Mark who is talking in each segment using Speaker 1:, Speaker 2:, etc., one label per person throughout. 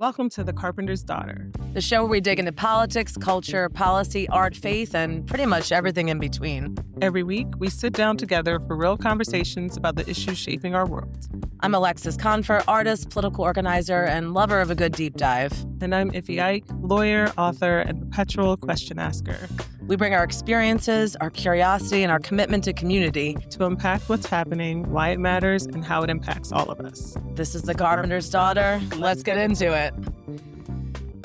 Speaker 1: Welcome to The Carpenter's Daughter,
Speaker 2: the show where we dig into politics, culture, policy, art, faith, and pretty much everything in between.
Speaker 1: Every week, we sit down together for real conversations about the issues shaping our world.
Speaker 2: I'm Alexis Confer, artist, political organizer, and lover of a good deep dive.
Speaker 1: And I'm Iffy Ike, lawyer, author, and perpetual question asker.
Speaker 2: We bring our experiences, our curiosity, and our commitment to community
Speaker 1: to unpack what's happening, why it matters, and how it impacts all of us.
Speaker 2: This is The Carpenter's Daughter. Let's get into it.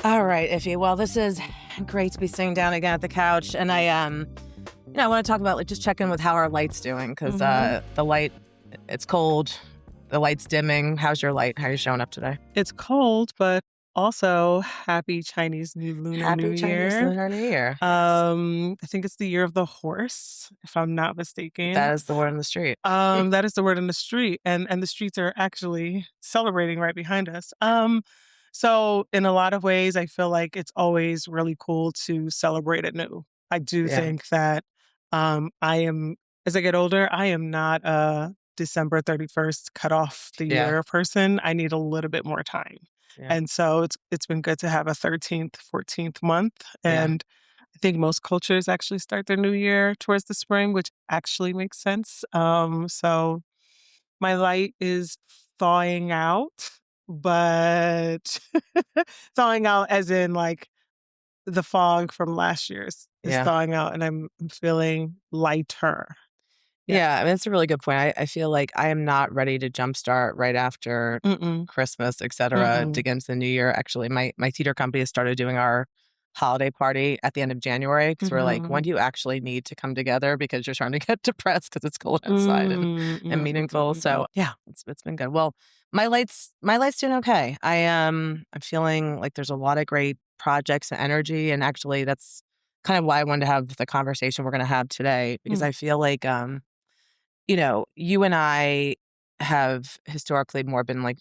Speaker 2: All right, Iffy. Well, this is great to be sitting down again at the couch. And I want to talk about, just check in with how our light's doing, because the light, it's cold. The light's dimming. How's your light? How are you showing up today?
Speaker 1: It's cold, but also happy Chinese Lunar New Year.
Speaker 2: Happy Lunar New Year.
Speaker 1: I think it's the year of the horse, if I'm not mistaken.
Speaker 2: That is the word on the street.
Speaker 1: That is the word on the street, and the streets are actually celebrating right behind us. So in a lot of ways, I feel like it's always really cool to celebrate anew. I do think that as I get older, I am not a December 31st cut off the year person. I need a little bit more time. Yeah. And so it's been good to have a 13th, 14th month. And I think most cultures actually start their new year towards the spring, which actually makes sense. So my light is thawing out, but thawing out as in like the fog from last year's is thawing out, and I'm feeling lighter.
Speaker 2: Yeah, I mean, it's a really good point. I feel like I am not ready to jumpstart right after Christmas, et cetera, dig into the new year. Actually, my theater company has started doing our holiday party at the end of January, because we're like, when do you actually need to come together? Because you're starting to get depressed because it's cold outside and meaningful. So yeah, it's been good. Well, my light's doing okay. I'm feeling like there's a lot of great projects and energy, and actually that's kind of why I wanted to have the conversation we're going to have today, because I feel like you and I have historically more been like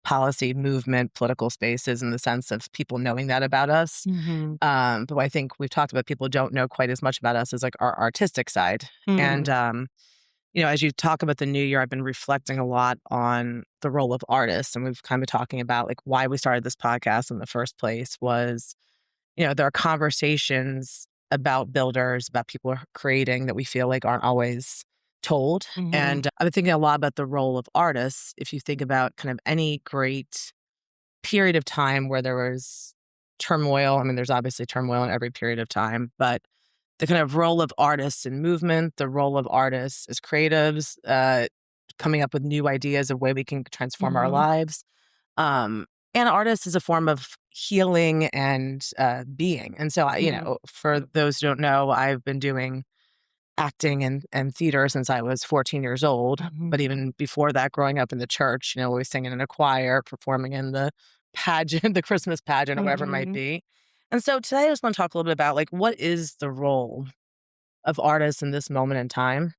Speaker 2: policy, movement, political spaces in the sense of people knowing that about us. But I think we've talked about people don't know quite as much about us as like our artistic side. And, as you talk about the new year, I've been reflecting a lot on the role of artists. And we've kind of been talking about like why we started this podcast in the first place was, there are conversations about builders, about people creating that we feel like aren't always told. And I've been thinking a lot about the role of artists. If you think about kind of any great period of time where there was turmoil, I mean, there's obviously turmoil in every period of time, but the kind of role of artists in movement, the role of artists as creatives, coming up with new ideas of way we can transform our lives. And artists is a form of healing and being. And so, for those who don't know, I've been doing acting and theater since I was 14 years old. But even before that, growing up in the church, always singing in a choir, performing in the pageant, the Christmas pageant, or whatever it might be. And so today I just want to talk a little bit about like, what is the role of artists in this moment in time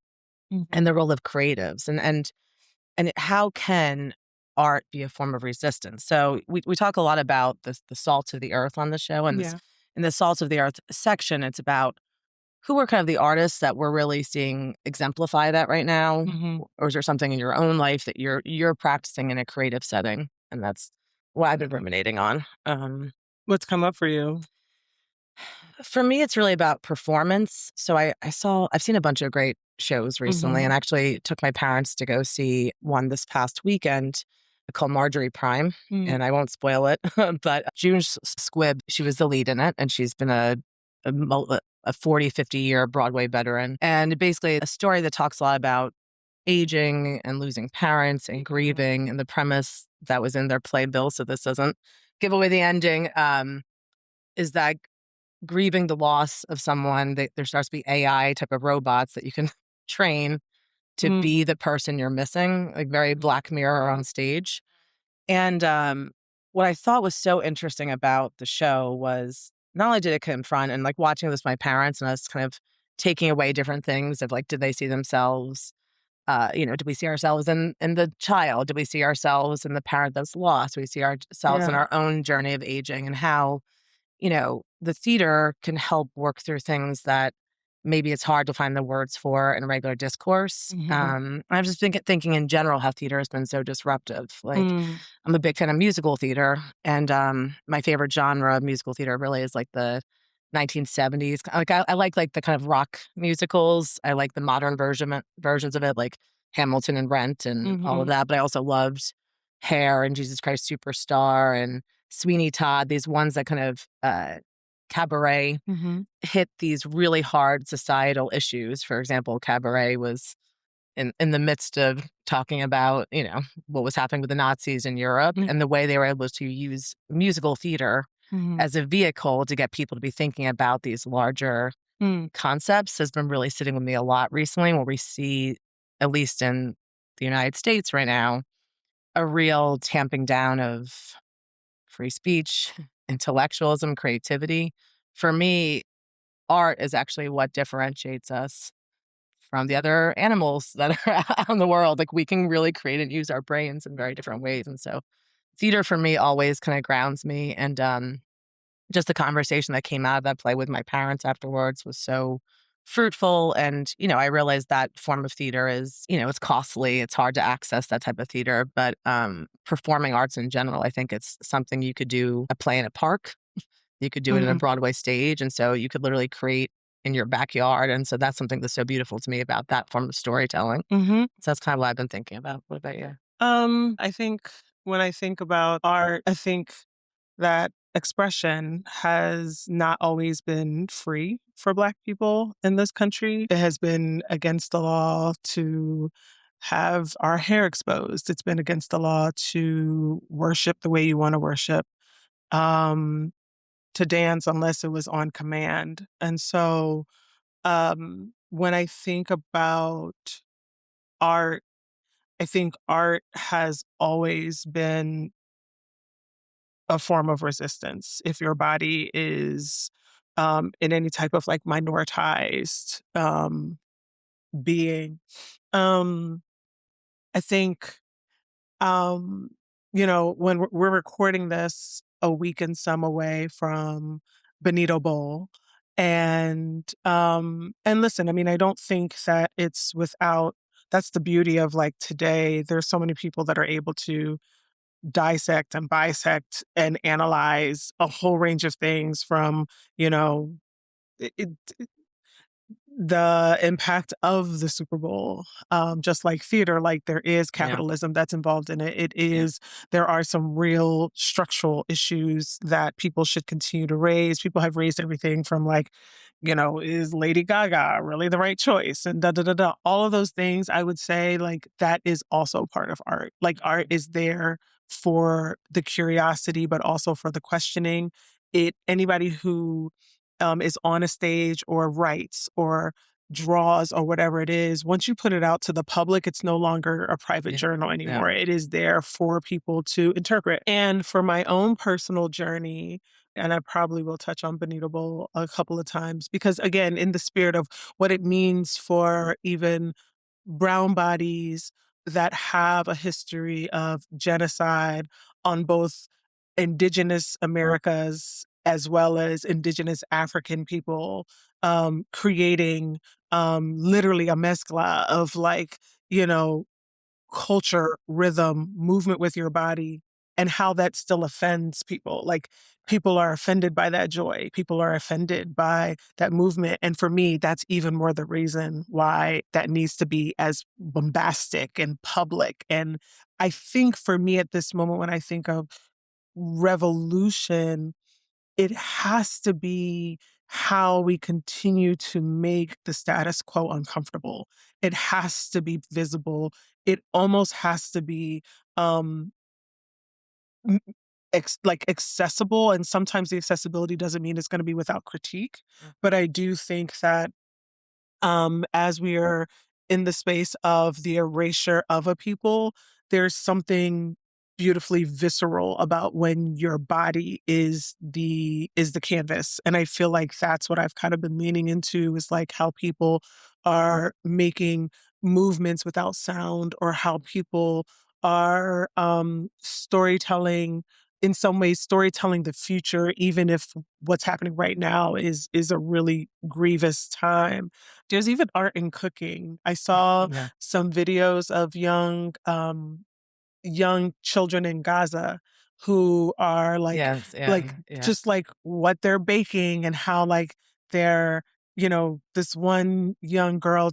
Speaker 2: and the role of creatives and how can art be a form of resistance? So we talk a lot about the salt of the earth on the show, and in the salt of the earth section, it's about who are kind of the artists that we're really seeing exemplify that right now? Or is there something in your own life that you're practicing in a creative setting? And that's what I've been ruminating on.
Speaker 1: What's come up for you?
Speaker 2: For me, it's really about performance. So I've seen a bunch of great shows recently, and actually took my parents to go see one this past weekend called Marjorie Prime. And I won't spoil it, but June Squibb, she was the lead in it, and she's been a 40, 50-year Broadway veteran. And basically a story that talks a lot about aging and losing parents and grieving, and the premise that was in their playbill, so this doesn't give away the ending, is that grieving the loss of someone, there starts to be AI type of robots that you can train to be the person you're missing, like very Black Mirror on stage. And what I thought was so interesting about the show was not only did it confront, and like watching this with my parents and us kind of taking away different things of like, did they see themselves, do we see ourselves in the child? Do we see ourselves in the parent that's lost? Do we see ourselves in our own journey of aging, and how, the theater can help work through things that maybe it's hard to find the words for in regular discourse.
Speaker 1: Mhm.
Speaker 2: I've just been thinking in general how theater has been so disruptive. Like,
Speaker 1: Mm.
Speaker 2: I'm a big fan of musical theater, and my favorite genre of musical theater really is like the 1970s. Like, I like the kind of rock musicals. I like the modern versions of it, like Hamilton and Rent and all of
Speaker 1: Mhm.
Speaker 2: that. But I also loved Hair and Jesus Christ Superstar and Sweeney Todd. These ones that kind of Cabaret
Speaker 1: Mhm.
Speaker 2: hit these really hard societal issues. For example, Cabaret was in the midst of talking about, what was happening with the Nazis in Europe,
Speaker 1: Mm.
Speaker 2: and the way they were able to use musical theater
Speaker 1: Mhm.
Speaker 2: as a vehicle to get people to be thinking about these larger
Speaker 1: Mm.
Speaker 2: concepts has been really sitting with me a lot recently, where we see, at least in the United States right now, a real tamping down of free speech, intellectualism, creativity. For me, art is actually what differentiates us from the other animals that are out in the world. Like, we can really create and use our brains in very different ways. And so theater for me always kind of grounds me. And just the conversation that came out of that play with my parents afterwards was so fruitful. And, I realized that form of theater is, it's costly. It's hard to access that type of theater. But performing arts in general, I think it's something you could do a play in a park. You could do it in a
Speaker 1: Mhm.
Speaker 2: Broadway stage, and so you could literally create in your backyard, and so that's something that's so beautiful to me about that form of storytelling.
Speaker 1: Mhm.
Speaker 2: So that's kind of what I've been thinking about. What about you?
Speaker 1: I think when I think about art, I think that expression has not always been free for Black people in this country. It has been against the law to have our hair exposed. It's been against the law to worship the way you want to worship, um, to dance unless it was on command. And so when I think about art, I think art has always been a form of resistance. If your body is in any type of like minoritized being, um, I think, um, when we're recording this a week and some away from Benito Bowl. And listen, I mean, I don't think that it's without that's the beauty of like today. There's so many people that are able to dissect and bisect and analyze a whole range of things from, you know, it, the impact of the Super Bowl, just like theater, like there is
Speaker 2: Yeah,
Speaker 1: capitalism that's involved in it.
Speaker 2: yeah,
Speaker 1: There are some real structural issues that people should continue to raise. People have raised everything from like, is Lady Gaga really the right choice? And da da da da. All of those things, I would say, like that is also part of art. Like art is there for the curiosity, but also for the questioning. Anybody who is on a stage or writes or draws or whatever it is, once you put it out to the public, it's no longer a private
Speaker 2: yeah,
Speaker 1: journal
Speaker 2: yeah,
Speaker 1: anymore. It is there for people to interpret. And for my own personal journey, and I probably will touch on Benito Bowl a couple of times because, again, in the spirit of what it means for even brown bodies that have a history of genocide on both indigenous Americas as well as indigenous African people, creating literally a mescla of like, you know, culture, rhythm, movement with your body, and how that still offends people. Like people are offended by that joy. People are offended by that movement. And for me, that's even more the reason why that needs to be as bombastic and public. And I think for me at this moment, when I think of revolution, it has to be how we continue to make the status quo uncomfortable. It has to be visible. It almost has to be um m- like accessible, and sometimes the accessibility doesn't mean it's going to be without critique,
Speaker 2: mm,
Speaker 1: but I do think that as we are in the space of the erasure of a people, there's something beautifully visceral about when your body is the canvas. And I feel like that's what I've kind of been leaning into is like how people are making movements without sound or how people are storytelling in some ways storytelling the future, even if what's happening right now is a really grievous time. There's even art in cooking. I saw
Speaker 2: Yeah.
Speaker 1: some videos of young children in Gaza who are
Speaker 2: Yes.
Speaker 1: like
Speaker 2: Yeah. Yeah.
Speaker 1: just like what they're baking and how like they're, this one young girl,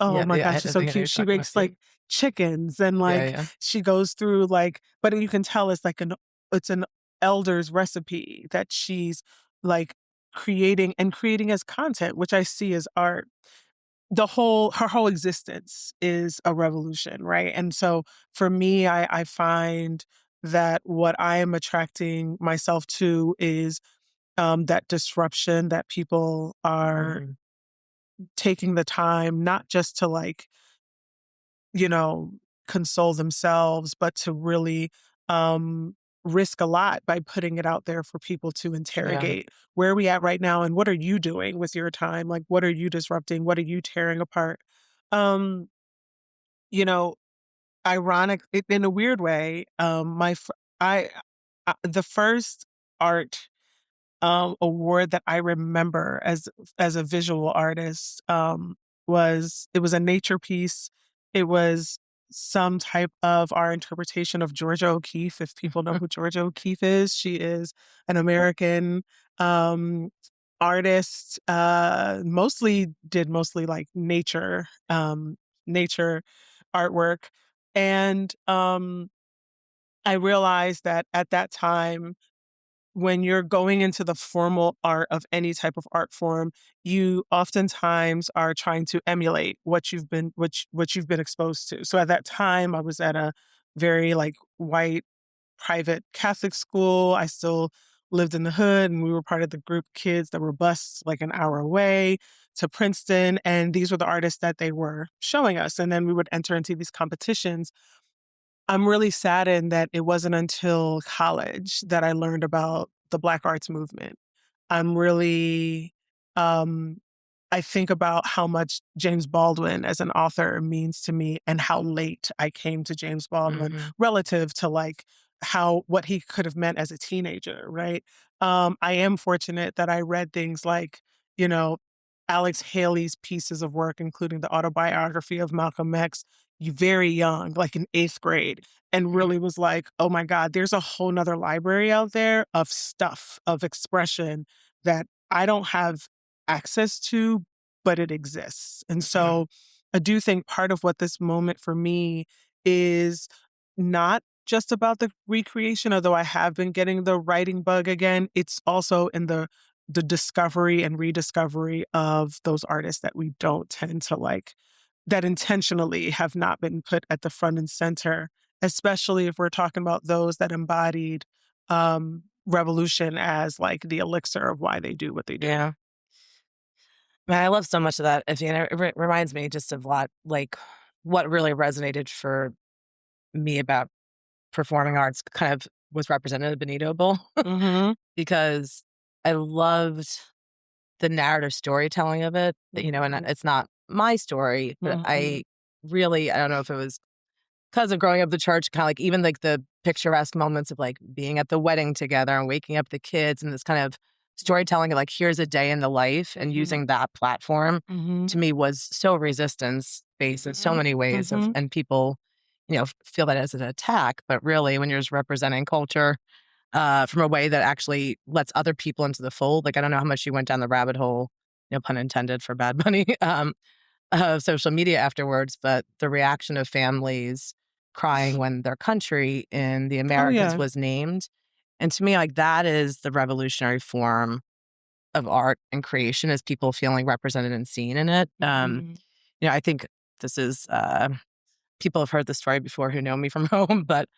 Speaker 1: oh
Speaker 2: Yeah.
Speaker 1: my
Speaker 2: Yeah.
Speaker 1: gosh,
Speaker 2: I
Speaker 1: she's so
Speaker 2: think I know
Speaker 1: cute.
Speaker 2: you're
Speaker 1: She
Speaker 2: talking about.
Speaker 1: makes
Speaker 2: Yeah.
Speaker 1: like chickens and
Speaker 2: Yeah.
Speaker 1: like
Speaker 2: Yeah.
Speaker 1: she goes through like, but you can tell it's an elder's recipe that she's like creating as content, which I see as art. Her whole existence is a revolution, right? And so for me, I find that what I am attracting myself to is that disruption, that people are
Speaker 2: Mhm.
Speaker 1: taking the time not just to like, you know, console themselves, but to really um, risk a lot by putting it out there for people to
Speaker 2: Yeah.
Speaker 1: interrogate. Where are we at right now? And what are you doing with your time? Like, what are you disrupting? What are you tearing apart? Um, you know, in a weird way, the first art award that I remember as a visual artist, it was a nature piece. It was some type of our interpretation of Georgia O'Keeffe. If people know who Georgia O'Keeffe is, she is an American um, artist. Mostly like nature artwork, and I realized that at that time when you're going into the formal art of any type of art form, you oftentimes are trying to emulate what you've been exposed to. So at that time, I was at a very like white private Catholic school. I still lived in the hood, and we were part of the group of kids that were bused like an hour away to Princeton. And these were the artists that they were showing us. And then we would enter into these competitions. I'm really saddened that it wasn't until college that I learned about the Black arts movement. I'm really, um, I think about how much James Baldwin as an author means to me and how late I came to James Baldwin
Speaker 2: Mhm.
Speaker 1: relative to like what he could have meant as a teenager, right? I am fortunate that I read things like, you know, Alex Haley's pieces of work, including the autobiography of Malcolm X, very young, like in eighth grade, and
Speaker 2: Mhm.
Speaker 1: really was like, oh my God, there's a whole nother library out there of stuff, of expression that I don't have access to, but it exists. And
Speaker 2: Mhm.
Speaker 1: so I do think part of what this moment for me is not just about the recreation, although I have been getting the writing bug again. It's also in the discovery and rediscovery of those artists that we don't tend to like, that intentionally have not been put at the front and center, especially if we're talking about those that embodied revolution as like the elixir of why they do what they do.
Speaker 2: Yeah. Man, I love so much of that. If you know, it reminds me just of what really resonated for me about performing arts kind of was represented in Benito Bowl
Speaker 1: Mhm.
Speaker 2: because I loved the narrative storytelling of it, and
Speaker 1: Mhm.
Speaker 2: it's not my story, but
Speaker 1: Mhm.
Speaker 2: I don't know if it was 'cause of growing up the church, kinda like even, like, the picturesque moments of, like, being at the wedding together and waking up the kids and this kind of storytelling of, like, here's a day in the life and
Speaker 1: Mhm.
Speaker 2: using that platform
Speaker 1: Mhm.
Speaker 2: to me was so resistance-based in so
Speaker 1: Mhm.
Speaker 2: many ways
Speaker 1: Mhm.
Speaker 2: and people, feel that as an attack, but really when you're just representing culture, from a way that actually lets other people into the fold, like, I don't know how much you went down the rabbit hole, no pun intended for Bad Bunny, of social media afterwards, but the reaction of families crying when their country in the
Speaker 1: Oh,
Speaker 2: Americas
Speaker 1: yeah.
Speaker 2: was named. And to me, like that is the revolutionary form of art and creation is people feeling represented and seen in it.
Speaker 1: Mhm.
Speaker 2: I think this is people have heard the story before who know me from home, but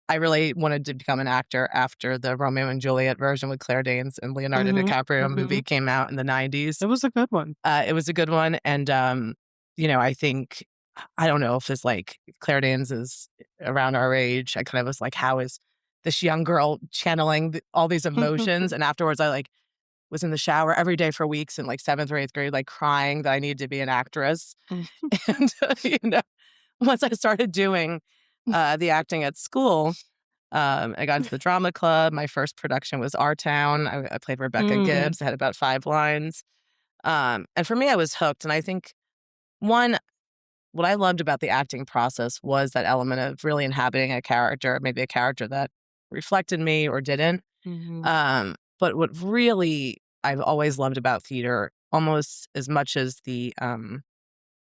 Speaker 2: I really wanted to become an actor after the Romeo and Juliet version with Claire Danes and Leonardo
Speaker 1: Mhm.
Speaker 2: DiCaprio movie
Speaker 1: Mhm.
Speaker 2: came out in the 90s.
Speaker 1: It was a good one.
Speaker 2: It was a good one, and, I think I don't know if it's like Claire Danes is around our age. I kind of was like, "How is this young girl channeling all these emotions?" And afterwards, I, like, was in the shower every day for weeks in, like, 7th or 8th grade, like, crying that I needed to be an actress. And, once I started doing, the acting at school, I got into the drama club. My first production was Our Town. I played Rebecca
Speaker 1: Mm,
Speaker 2: Gibbs. I had about 5 lines. And for me, I was hooked. And I think one, what I loved about the acting process was that element of really inhabiting a character, maybe a character that reflected me or didn't.
Speaker 1: mhm,
Speaker 2: But what really I've always loved about theater, almost as much as the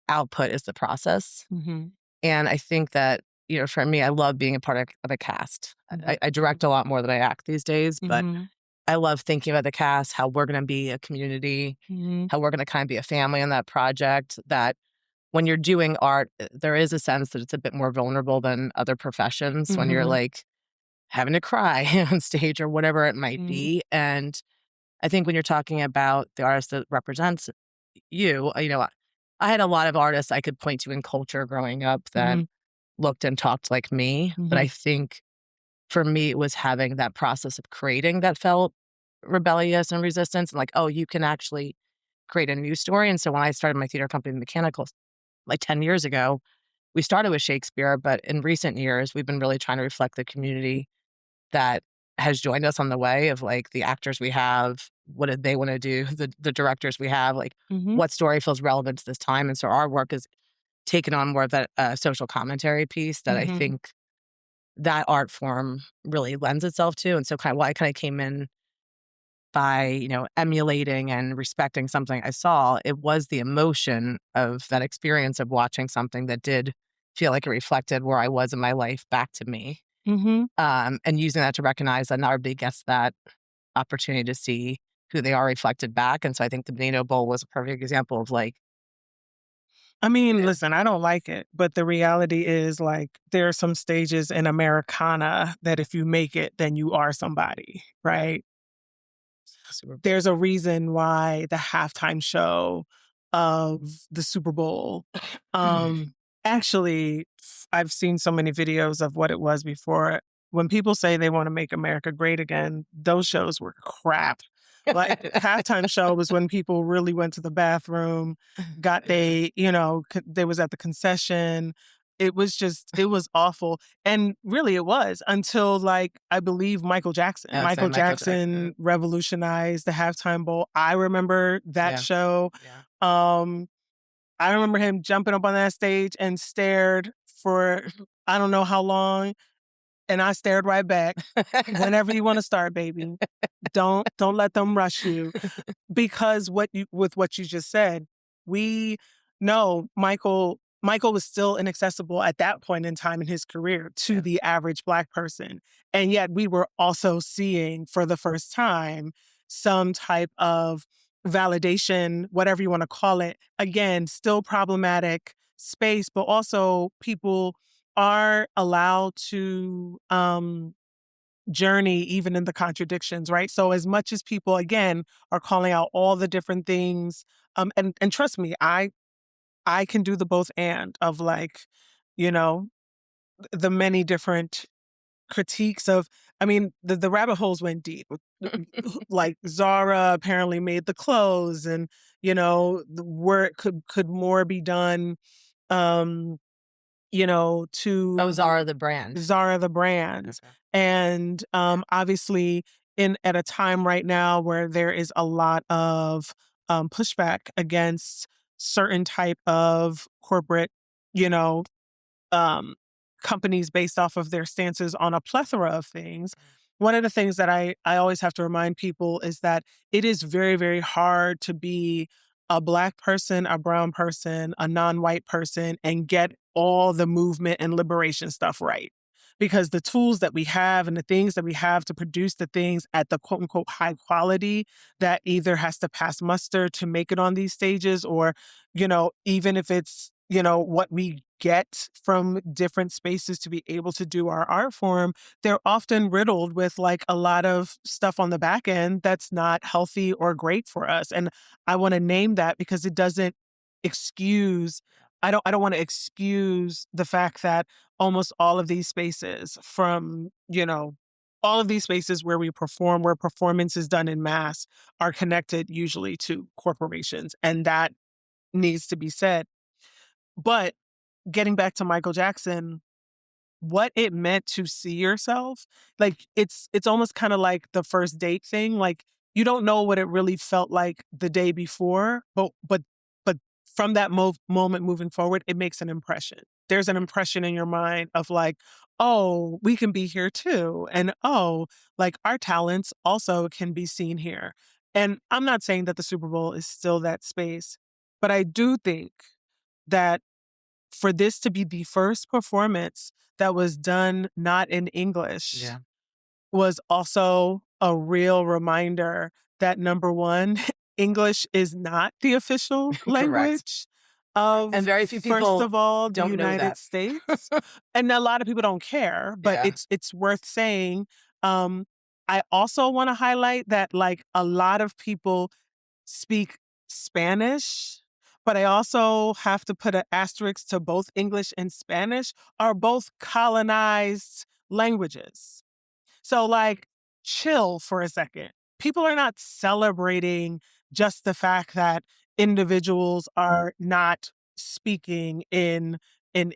Speaker 2: output, is the process.
Speaker 1: mhm,
Speaker 2: And I think that, for me, I love being a part of a cast.
Speaker 1: mhm,
Speaker 2: I direct a lot more than I act these days, but
Speaker 1: mhm,
Speaker 2: I love thinking about the cast, how we're going to be a community,
Speaker 1: mhm,
Speaker 2: how we're going to kind of be a family on that project. That when you're doing art, there is a sense that it's a bit more vulnerable than other professions when you're
Speaker 1: mhm,
Speaker 2: like having to cry on stage or whatever it might
Speaker 1: mhm,
Speaker 2: be. And I think when you're talking about the artist that represents you, I had a lot of artists I could point to in culture growing up that
Speaker 1: mhm,
Speaker 2: looked and talked like me. But I
Speaker 1: mhm,
Speaker 2: think for me, it was having that process of creating that felt rebellious and resistance and like, oh, you can actually create a new story. And so when I started my theater company, Mechanicals, like 10 years ago, we started with Shakespeare, but in recent years, we've been really trying to reflect the community that has joined us on the way of like the actors we have, what did they want to do, the directors we have, like
Speaker 1: mhm,
Speaker 2: what story feels relevant to this time. And so our work has taken on more of that social commentary piece that I
Speaker 1: mhm,
Speaker 2: think that art form really lends itself to. And so kind of why I kind of came in by, emulating and respecting something I saw, it was the emotion of that experience of watching something that did feel like it reflected where I was in my life back to me.
Speaker 1: mhm.
Speaker 2: And using that to recognize that not everybody gets that opportunity to see who they are reflected back. And so I think the Benito Bowl was a perfect example of like,
Speaker 1: I mean,
Speaker 2: yeah,
Speaker 1: listen, I don't like it, but the reality is, like, there are some stages in Americana that if you make it, then you are somebody,
Speaker 2: yeah,
Speaker 1: right?
Speaker 2: super,
Speaker 1: There's a reason why the halftime show of the Super Bowl, um, actually, I've seen so many videos of what it was before. When people say they wanna make America great again, those shows were crap. Like, halftime show was when people really went to the bathroom, got they was at the concession. It was awful. And really it was until, like, I believe Michael Jackson.
Speaker 2: I would say
Speaker 1: Michael
Speaker 2: Michael Jackson.
Speaker 1: Jackson revolutionized the halftime bowl. I remember that
Speaker 2: Yeah,
Speaker 1: show.
Speaker 2: yeah.
Speaker 1: Um, I remember him jumping up on that stage and stared for I don't know how long, and I stared right back. "Whenever you wanna start, baby. Don't let them rush you." Because what you just said, we know Michael was still inaccessible at that point in time in his career to
Speaker 2: Yeah,
Speaker 1: the average Black person, and yet we were also seeing for the first time some type of validation, whatever you wanna call it. Again, still problematic space, but also people are allowed to, journey even in the contradictions, right? So as much as people again are calling out all the different things, and trust me, I can do the both and of like, you know, the many different critiques of I mean, the rabbit holes went deep. Like Zara apparently made the clothes and, where could more be done
Speaker 2: oh,
Speaker 1: to
Speaker 2: Zara the brand.
Speaker 1: Zara the brand.
Speaker 2: Okay.
Speaker 1: And, obviously, in at a time right now where there is a lot of, pushback against certain type of corporate, you know, um, companies based off of their stances on a plethora of things. One of the things that I always have to remind people is that it is very, very hard to be a Black person, a brown person, a non-white person, and get all the movement and liberation stuff right. Because the tools that we have and the things that we have to produce the things at the quote unquote high quality that either has to pass muster to make it on these stages or, even if it's what we get from different spaces to be able to do our art form, they're often riddled with like a lot of stuff on the back end that's not healthy or great for us. And I want to name that because it doesn't excuse I don't want to excuse the fact that almost all of these spaces from, all of these spaces where we perform, where performance is done in mass, are connected usually to corporations. And that needs to be said. But getting back to Michael Jackson, what it meant to see yourself. Like it's almost kind of like the first date thing. Like you don't know what it really felt like the day before, but from that moment moving forward, it makes an impression. There's an impression in your mind of like, oh, we can be here too. And oh, like our talents also can be seen here. And I'm not saying that the Super Bowl is still that space, but I do think that for this to be the first performance that was done not in English
Speaker 2: Yeah.
Speaker 1: was also a real reminder that number one, English is not the official
Speaker 2: Correct.
Speaker 1: language
Speaker 2: And
Speaker 1: of,
Speaker 2: very few
Speaker 1: first
Speaker 2: people
Speaker 1: of all, the
Speaker 2: don't know
Speaker 1: United
Speaker 2: that.
Speaker 1: States. And a lot of people don't care, but
Speaker 2: Yeah.
Speaker 1: it's worth saying. Um, I also want to highlight that like a lot of people speak Spanish, but I also have to put an asterisk to both English and Spanish are both colonized languages. So, like, chill for a second. People are not celebrating just the fact that individuals are not speaking in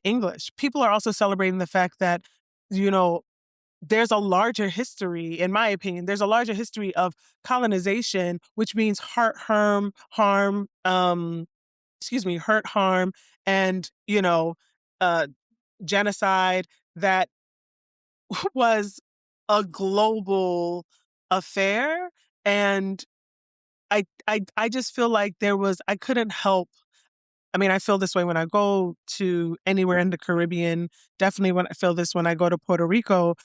Speaker 1: English. People are also celebrating the fact that, you know, there's a larger history, in my opinion, there's a larger history of colonization, which means hurt, harm, and, uh, genocide that was a global affair. And I just feel like I couldn't help. I mean, I feel this way when I go to anywhere in the Caribbean. Definitely when I feel this when I go to Puerto Rico.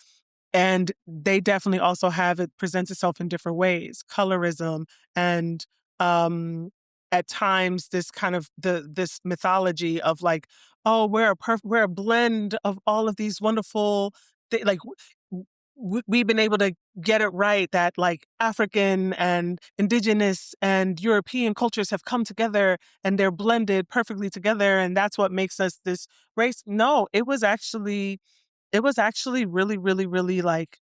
Speaker 1: And they definitely also have it presents itself in different ways, colorism and um at times this kind of this mythology of like, oh, we're a blend of all of these wonderful like we've been able to get it right that like African and indigenous and European cultures have come together and they're blended perfectly together and that's what makes us this race. No, it was actually really, really, really like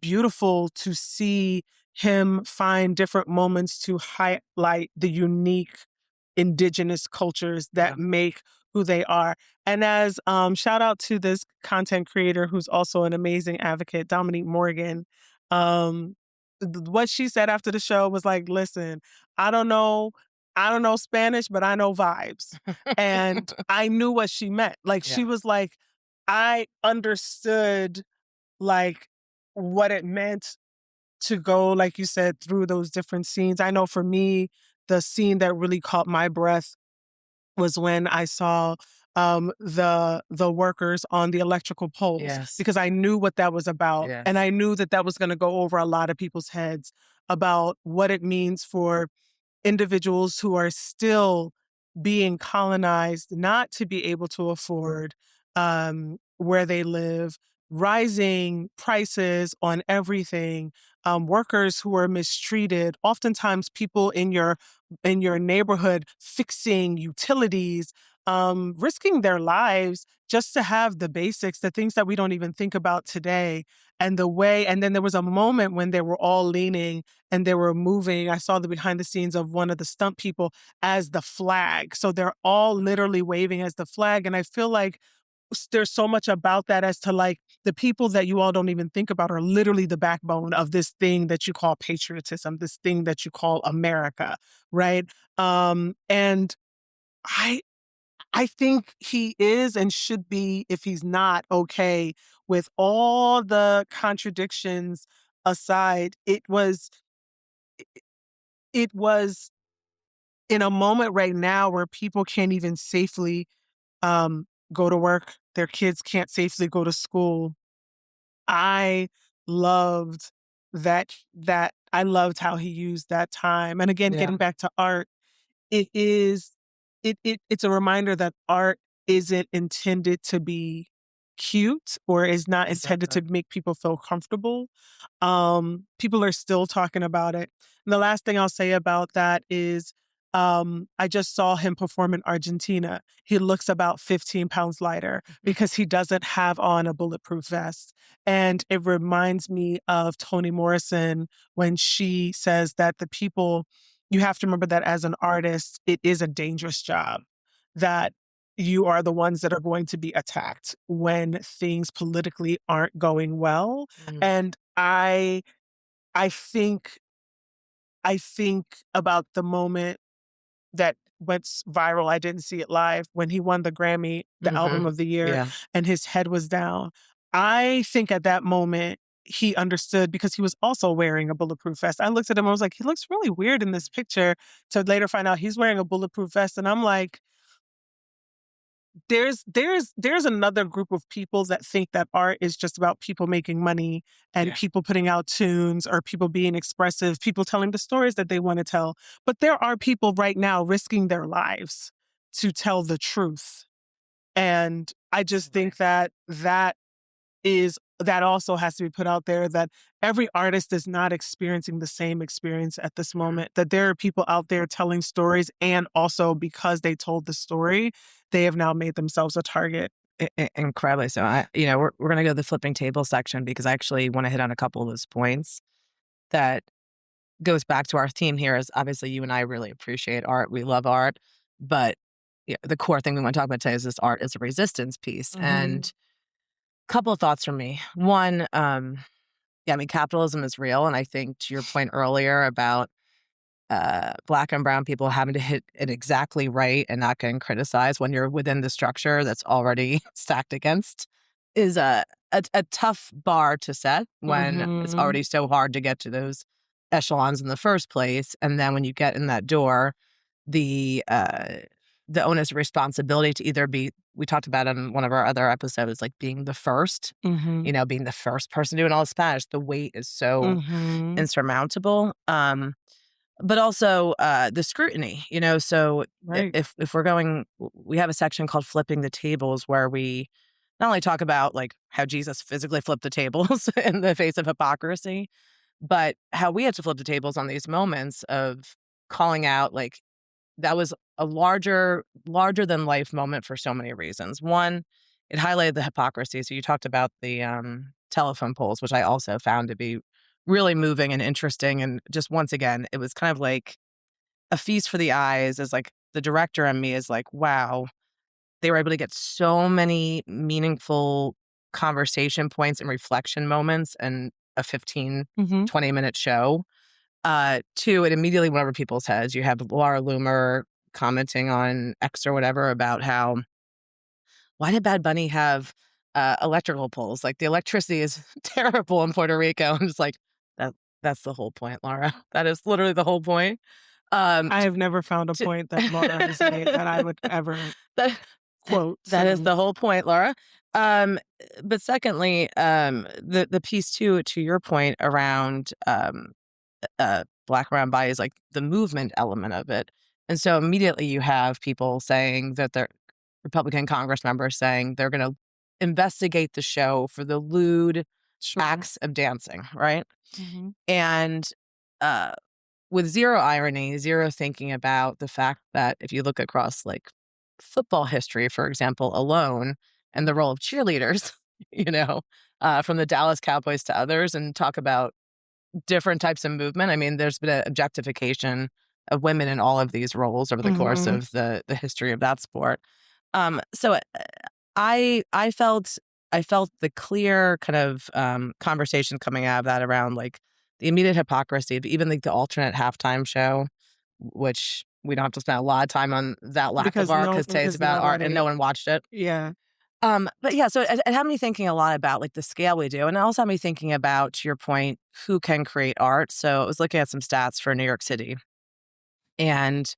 Speaker 1: beautiful to see him find different moments to highlight the unique indigenous cultures
Speaker 2: Yeah.
Speaker 1: that make who they are. And as shout out to this content creator who's also an amazing advocate, Dominique Morgan. Um, what she said after the show was like, listen, I don't know, I don't know Spanish, but I know vibes. And I knew what she meant. Like she
Speaker 2: Yeah.
Speaker 1: was like, I understood like what it meant to go, like you said, through those different scenes. I know for me, the scene that really caught my breath was when I saw the workers on the electrical poles
Speaker 2: Yes.
Speaker 1: because I knew what that was about, and
Speaker 2: Yes.
Speaker 1: I knew that that was going to go over a lot of people's heads about what it means for individuals who are still being colonized not to be able to afford where they live, rising prices on everything, workers who are mistreated, oftentimes people in your neighborhood fixing utilities, risking their lives just to have the basics, the things that we don't even think about today. And then there was a moment when they were all leaning and they were moving. I saw the behind the scenes of one of the stunt people as the flag. So they're all literally waving as the flag. And I feel like there's so much about that as to like the people that you all don't even think about are literally the backbone of this thing that you call patriotism, this thing that you call America, right? And I I think he is and should be, if he's not okay with all the contradictions aside. It was in a moment right now where people can't even safely go to work. Their kids can't safely go to school. I loved that I loved how he used that time. And again,
Speaker 2: Yeah.
Speaker 1: getting back to art, it is it's a reminder that art isn't intended to be cute or is not intended
Speaker 2: Exactly.
Speaker 1: to make people feel comfortable. People are still talking about it. And the last thing I'll say about that is I just saw him perform in Argentina. He looks about 15 pounds lighter because he doesn't have on a bulletproof vest. And it reminds me of Toni Morrison when she says that you have to remember that as an artist, it is a dangerous job, that you are the ones that are going to be attacked when things politically aren't going well.
Speaker 2: Mm.
Speaker 1: And I think about the moment that went viral. I didn't see it live when he won the Grammy, the album
Speaker 2: Mhm.
Speaker 1: of the year,
Speaker 2: Yeah.
Speaker 1: and his head was down. I think at that moment he understood because he was also wearing a bulletproof vest. I looked at him, I was like, he looks really weird in this picture. To later find out he's wearing a bulletproof vest. And I'm like, there's another group of people that think that art is just about people making money and people putting out tunes or people being expressive, people telling the stories that they want to tell. But there are people right now risking their lives to tell the truth. And I just think that also has to be put out there, that every artist is not experiencing the same experience at this moment, that there are people out there telling stories, and also because they told the story, they have now made themselves a target.
Speaker 2: Incredibly so. We're going to go to the flipping table section because I actually want to hit on a couple of those points that goes back to our theme here. Is obviously you and I really appreciate art. We love art, but the core thing we want to talk about today is this art is a resistance piece. And a couple of thoughts from me. One, capitalism is real. And I think to your point earlier about Black and brown people having to hit it exactly right and not getting criticized when you're within the structure that's already stacked against is a tough bar to set when it's
Speaker 1: Mhm.
Speaker 2: already so hard to get to those echelons in the first place. And then when you get in that door, the uh, the onus of responsibility to either be, we talked about in one of our other episodes, like being the first,
Speaker 1: Mhm.
Speaker 2: being the first person doing all the Spanish, the weight is so
Speaker 1: Mhm.
Speaker 2: insurmountable. But also the scrutiny, so
Speaker 1: Right.
Speaker 2: if we're going, we have a section called flipping the tables where we not only talk about like how Jesus physically flipped the tables in the face of hypocrisy, but how we had to flip the tables on these moments of calling out, like, that was a larger than life moment for so many reasons. One, it highlighted the hypocrisy. So you talked about the telephone poles, which I also found to be really moving and interesting. And just once again, it was kind of like a feast for the eyes. As like the director and me is like, wow, they were able to get so many meaningful conversation points and reflection moments and a 15,
Speaker 1: Mhm.
Speaker 2: 20-minute show. Two, it immediately went over people's heads. You have Laura Loomer commenting on X or whatever about how, why did Bad Bunny have electrical poles? Like the electricity is terrible in Puerto Rico. I'm just like, that that's the whole point, Laura. That is literally the whole point.
Speaker 1: I
Speaker 2: To,
Speaker 1: have never found a
Speaker 2: to
Speaker 1: point that Laura has made that I would ever
Speaker 2: that,
Speaker 1: quote,
Speaker 2: that is
Speaker 1: so
Speaker 2: the whole point, Laura. Um, but secondly, the piece too, to your point around Black around bodies, like the movement element of it. And so immediately you have people saying that they're Republican Congress members saying they're going to investigate the show for the lewd
Speaker 1: sure.
Speaker 2: acts of dancing, right?
Speaker 1: Mhm.
Speaker 2: And uh, with zero irony, zero thinking about the fact that if you look across like football history, for example, alone, and the role of cheerleaders, from the Dallas Cowboys to others, and talk about different types of movement. I mean, there's been an objectification of women in all of these roles over the course
Speaker 1: Mhm.
Speaker 2: of the history of that sport. So I felt the clear kind of conversation coming out of that around like the immediate hypocrisy of even like the alternate halftime show, which we don't have to spend a lot of time on that lack of
Speaker 1: Because
Speaker 2: art
Speaker 1: no
Speaker 2: because today's
Speaker 1: is
Speaker 2: about art and no
Speaker 1: nobody.
Speaker 2: one watched it.
Speaker 1: Yeah.
Speaker 2: But yeah, so it had me thinking a lot about like the scale we do, and it also had me thinking about, to your point, who can create art. So I was looking at some stats for New York City, and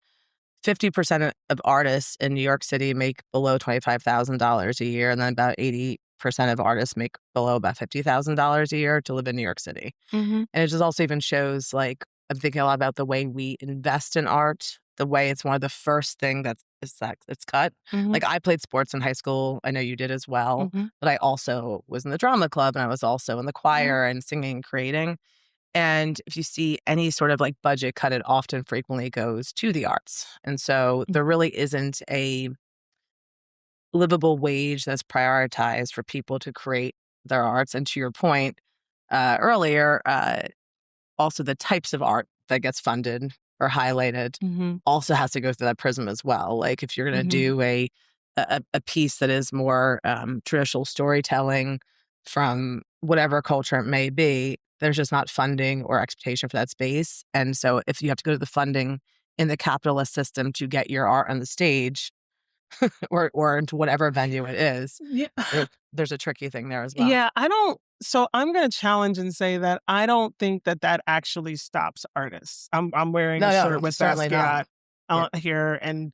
Speaker 2: 50% of artists in New York City make below $25,000 a year, and then about 80% of artists make below about $50,000 a year to live in New York City.
Speaker 1: Mhm.
Speaker 2: And it just also even shows, like, I'm thinking a lot about the way we invest in art, the way it's one of the first thing that it's cut.
Speaker 1: Mhm.
Speaker 2: Like, I played sports in high school. I know you did as well,
Speaker 1: Mhm.
Speaker 2: but I also was in the drama club and I was also in the
Speaker 1: Yeah.
Speaker 2: choir and singing and creating. And if you see any sort of like budget cut, it often frequently goes to the arts. And so
Speaker 1: Mm.
Speaker 2: there really isn't a livable wage that's prioritized for people to create their arts. And to your point earlier, also the types of art that gets funded or highlighted
Speaker 1: Mhm.
Speaker 2: also has to go through that prism as well. Like if you're going to
Speaker 1: Mhm.
Speaker 2: do a a piece that is more traditional storytelling from whatever culture it may be, there's just not funding or expectation for that space. And so if you have to go to the funding in the capitalist system to get your art on the stage or into whatever venue it is,
Speaker 1: Yeah.
Speaker 2: there's a tricky thing there as well.
Speaker 1: Yeah, I don't so I'm gonna challenge and say that I don't think that that actually stops artists. I'm wearing a
Speaker 2: No,
Speaker 1: shirt with
Speaker 2: certainly not.
Speaker 1: Basquiat,
Speaker 2: Yeah,
Speaker 1: here, and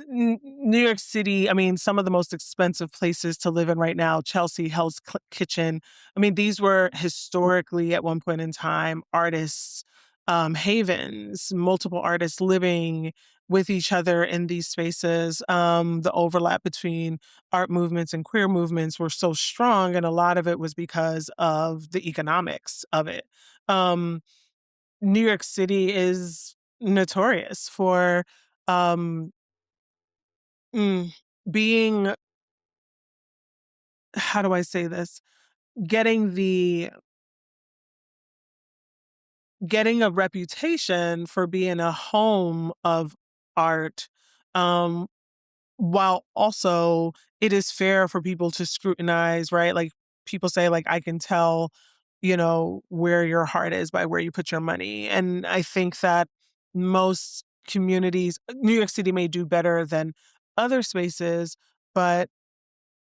Speaker 1: New York City, I mean, some of the most expensive places to live in right now, Chelsea, Hell's Kitchen. I mean, these were historically, at one point in time, artists' havens, multiple artists living with each other in these spaces. The overlap between art movements and queer movements were so strong, and a lot of it was because of the economics of it. Um, New York City is notorious for um, Mm, being how do I say this? Getting the getting a reputation for being a home of art, um, while also it is fair for people to scrutinize, right? Like, people say, like, "I can tell, where your heart is by where you put your money," and I think that most communities New York City may do better than other spaces, but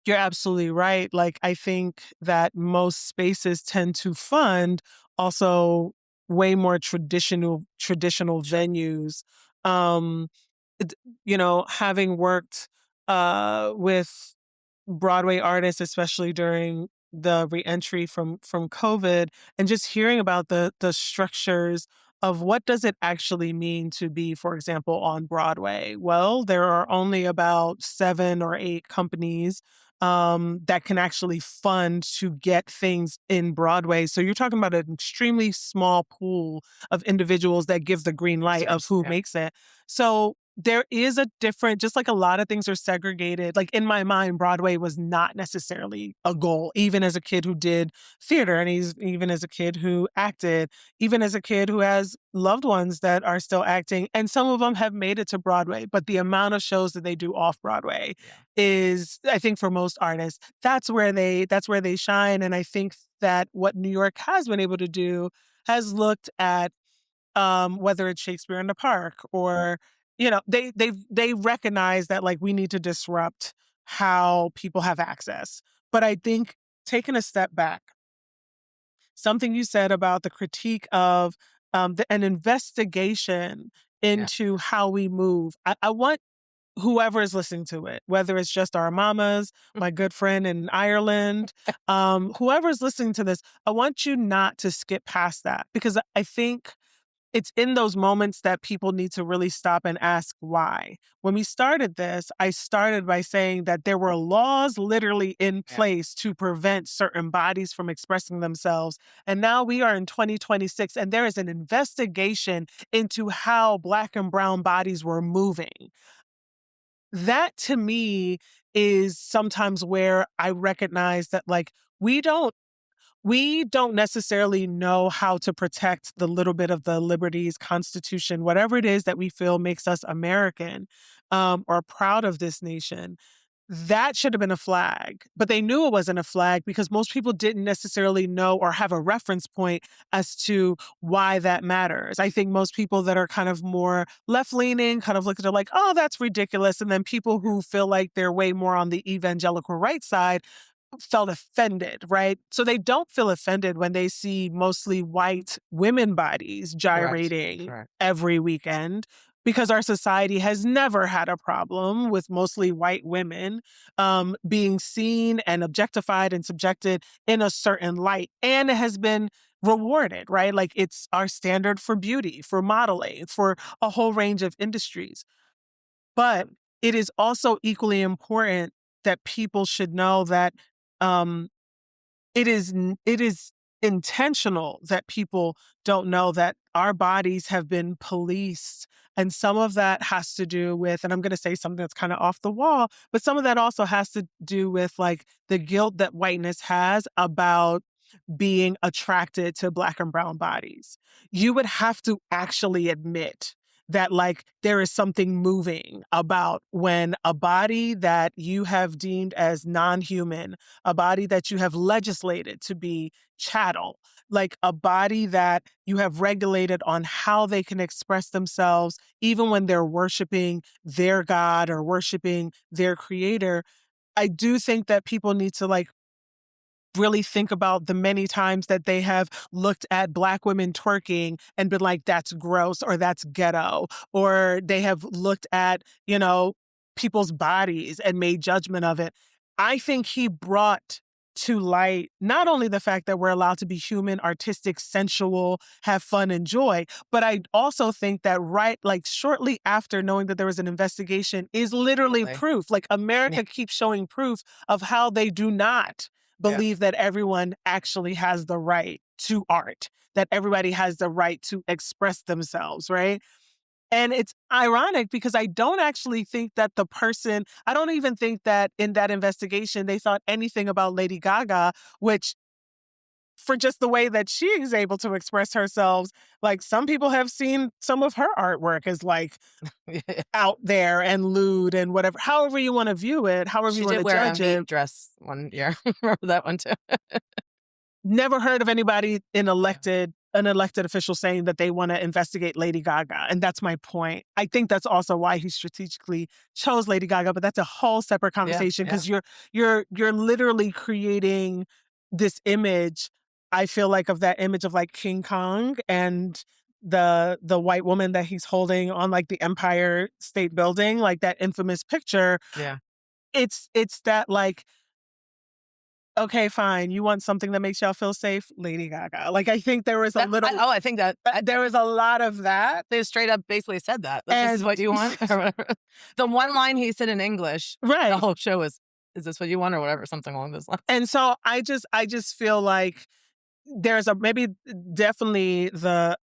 Speaker 1: you're absolutely right. Like, I think that most spaces tend to fund also way more traditional
Speaker 2: sure.
Speaker 1: venues. Um, Having worked with Broadway artists, especially during the reentry from COVID, and just hearing about the structures of what does it actually mean to be, for example, on Broadway. Well, there are only about 7 or 8 companies that can actually fund to get things in Broadway. So you're talking about an extremely small pool of individuals that give the green light of
Speaker 2: Users,
Speaker 1: who
Speaker 2: yeah.
Speaker 1: makes it. So there is a different, just like a lot of things are segregated. Like, in my mind, Broadway was not necessarily a goal, even as a kid who did theater, and even as a kid who acted, even as a kid who has loved ones that are still acting, and some of them have made it to Broadway. But the amount of shows that they do off Broadway
Speaker 2: Yeah.
Speaker 1: is, I think, for most artists, that's where they shine. And I think that what New York has been able to do has looked at whether it's Shakespeare in the Park, or they recognize that, like, we need to disrupt how people have access. But I think, taking a step back, something you said about the critique of an investigation
Speaker 2: Yeah.
Speaker 1: into how we move. I want whoever is listening to it, whether it's just our mamas, my good friend in Ireland, whoever's listening to this, I want you not to skip past that, because I think it's in those moments that people need to really stop and ask why. When we started this, I started by saying that there were laws literally in
Speaker 2: Yeah.
Speaker 1: place to prevent certain bodies from expressing themselves. And now we are in 2026, and there is an investigation into how Black and brown bodies were moving. That, to me, is sometimes where I recognize that, like, we don't we don't necessarily know how to protect the little bit of the liberties, Constitution, whatever it is that we feel makes us American, or proud of this nation. That should have been a flag, but they knew it wasn't a flag because most people didn't necessarily know or have a reference point as to why that matters. I think most people that are kind of more left leaning kind of look at it like, oh, that's ridiculous. And then people who feel like they're way more on the evangelical right side felt offended, right? So they don't feel offended when they see mostly white women bodies
Speaker 2: Correct.
Speaker 1: gyrating
Speaker 2: Correct.
Speaker 1: every weekend, because our society has never had a problem with mostly white women being seen and objectified and subjected in a certain light. And it has been rewarded, right? Like, it's our standard for beauty, for modeling, for a whole range of industries. But it is also equally important that people should know that um, it is intentional that people don't know that our bodies have been policed. And some of that has to do with, and I'm going to say something that's kind of off the wall, but some of that also has to do with, like, the guilt that whiteness has about being attracted to Black and brown bodies. You would have to actually admit that like there is something moving about when a body that you have deemed as non-human, a body that you have legislated to be chattel, like a body that you have regulated on how they can express themselves, even when they're worshiping their God or worshiping their creator. I do think that people need to like really think about the many times that they have looked at Black women twerking and been like, that's gross or that's ghetto. Or they have looked at, you know, people's bodies and made judgment of it. I think he brought to light not only the fact that we're allowed to be human, artistic, sensual, have fun and joy, but I also think that right, like shortly after knowing that there was an investigation is literally proof. Like America keeps showing proof of how they do not believe that everyone actually has the right to art, that everybody has the right to express themselves, right? And it's ironic because I don't actually think that I don't even think that in that investigation they thought anything about Lady Gaga, which for just the way that she is able to express herself, like some people have seen some of her artwork as like out there and lewd and whatever, however you want to view it, however you want to judge
Speaker 2: a
Speaker 1: it.
Speaker 2: dress one year. Remember that one too?
Speaker 1: Never heard of anybody an elected official saying that they want to investigate Lady Gaga. And that's my point. I think that's also why he strategically chose Lady Gaga, but that's a whole separate conversation because you're literally creating this image, I feel like, of that image of like King Kong and the white woman that he's holding on like the Empire State Building, like that infamous picture.
Speaker 2: Yeah.
Speaker 1: It's that like, okay, fine. You want something that makes y'all feel safe? Lady Gaga. Like, I think there was a little...
Speaker 2: I think that...
Speaker 1: there was a lot of that.
Speaker 2: They straight up basically said that. This is what you want? Or whatever. The one line he said in English,
Speaker 1: right,
Speaker 2: the whole show is this what you want? Or whatever, something along those lines.
Speaker 1: And so I just feel like there's definitely the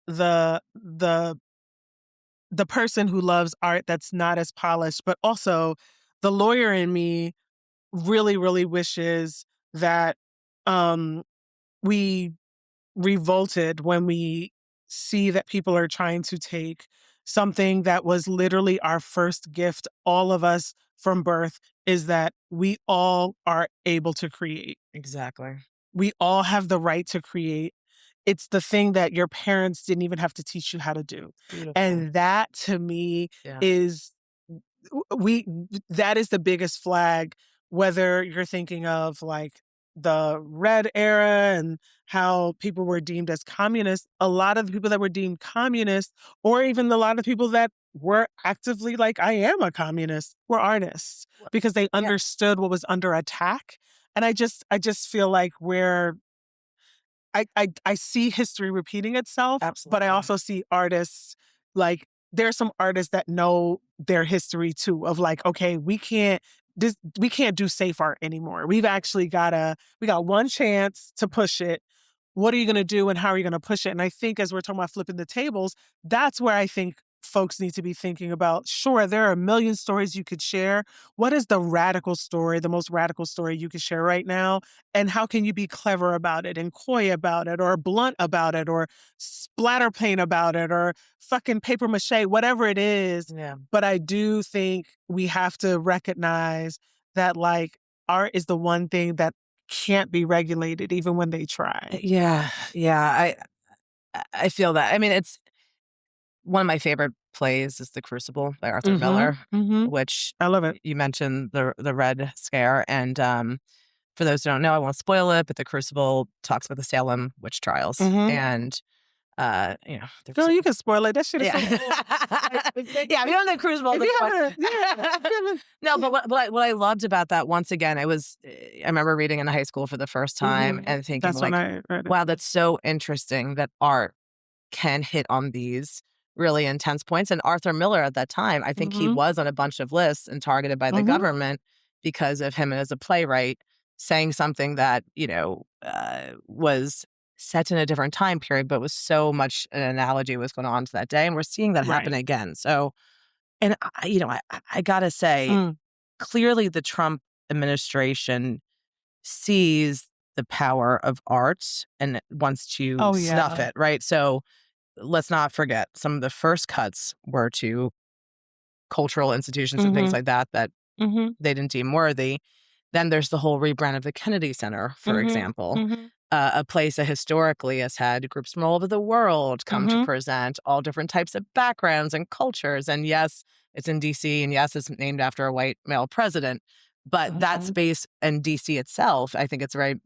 Speaker 1: person who loves art that's not as polished, but also the lawyer in me really, really wishes that we revolted when we see that people are trying to take something that was literally our first gift, all of us from birth, is that we all are able to create.
Speaker 2: Exactly.
Speaker 1: We all have the right to create. It's the thing that your parents didn't even have to teach you how to do. Beautiful. And that to me is that is the biggest flag, whether you're thinking of like the Red era and how people were deemed as communists. A lot of the people that were deemed communists, or even a lot of people that were actively like, I am a communist, were artists because they understood what was under attack. And I just feel like I see history repeating itself. Absolutely. But I also see artists, like there's some artists that know their history too, of like, okay, we can't do safe art anymore. We got one chance to push it. What are you going to do and how are you going to push it? And I think as we're talking about flipping the tables, that's where I think folks need to be thinking about, sure, there are a million stories you could share. What is the radical story, the most radical story you could share right now? And how can you be clever about it and coy about it or blunt about it or splatter paint about it or fucking paper mache, whatever it is. Yeah. But I do think we have to recognize that like art is the one thing that can't be regulated even when they try.
Speaker 2: Yeah. I feel that. I mean, it's one of my favorite plays is The Crucible by Arthur Miller, which
Speaker 1: I love it.
Speaker 2: You mentioned the Red Scare. And for those who don't know, I won't spoil it, but The Crucible talks about the Salem witch trials. And,
Speaker 1: girl, you can spoil it. That shit is so cool.
Speaker 2: If you don't know The Crucible. No, but what I loved about that, once again, I remember reading in high school for the first time and thinking,
Speaker 1: that's like,
Speaker 2: wow, that's so interesting that art can hit on these really intense points. And Arthur Miller at that time, I think he was on a bunch of lists and targeted by the government because of him as a playwright saying something that, was set in a different time period, but was so much an analogy was going on to that day. And we're seeing that happen again. So, and I gotta say, clearly the Trump administration sees the power of art and wants to snuff it, right? So let's not forget, some of the first cuts were to cultural institutions and things
Speaker 1: Mhm.
Speaker 2: like that that
Speaker 1: Mhm.
Speaker 2: they didn't deem worthy. Then there's the whole rebrand of the Kennedy Center, for
Speaker 1: Mhm.
Speaker 2: example,
Speaker 1: Mhm.
Speaker 2: a place that historically has had groups from all over the world come to
Speaker 1: Mhm.
Speaker 2: present all different types of backgrounds and cultures. And yes, it's in DC, and yes, it's named after a white male president. But that
Speaker 1: Mhm.
Speaker 2: space in DC itself, I think it's very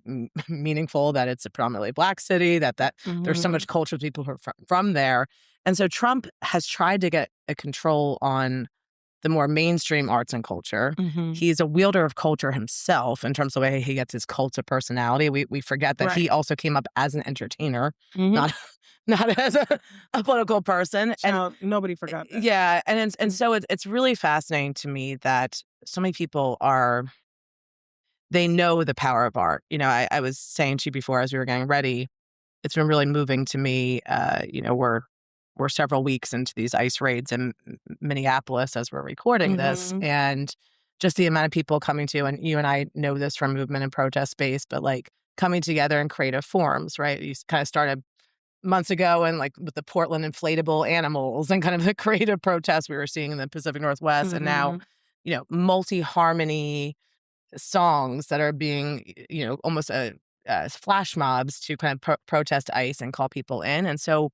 Speaker 2: meaningful that it's a predominantly Black city, that there's so
Speaker 1: Mhm.
Speaker 2: much cultural people who are from there. And so Trump has tried to get a control on the more mainstream arts and culture.
Speaker 1: Mhm.
Speaker 2: He's a wielder of culture himself in terms of the way he gets his cult of personality. We forget that he
Speaker 1: Right.
Speaker 2: also came up as an entertainer,
Speaker 1: Mhm.
Speaker 2: not not as a political person. And
Speaker 1: Child, nobody forgot that.
Speaker 2: yeah, and
Speaker 1: Mhm.
Speaker 2: so it's really fascinating to me that so many people they know the power of art. I was saying to you before as we were getting ready, it's been really moving to me. We're several weeks into these ICE raids in Minneapolis as we're recording this,
Speaker 1: Mhm.
Speaker 2: and just the amount of people coming to, and you and I know this from movement and protest space, but like coming together in creative forms, right? You kind of started months ago and like with the Portland inflatable animals and kind of the creative protests we were seeing in the Pacific Northwest, and now,
Speaker 1: Mhm.
Speaker 2: multi harmony songs that are being, almost flash mobs to kind of protest ICE and call people in. And so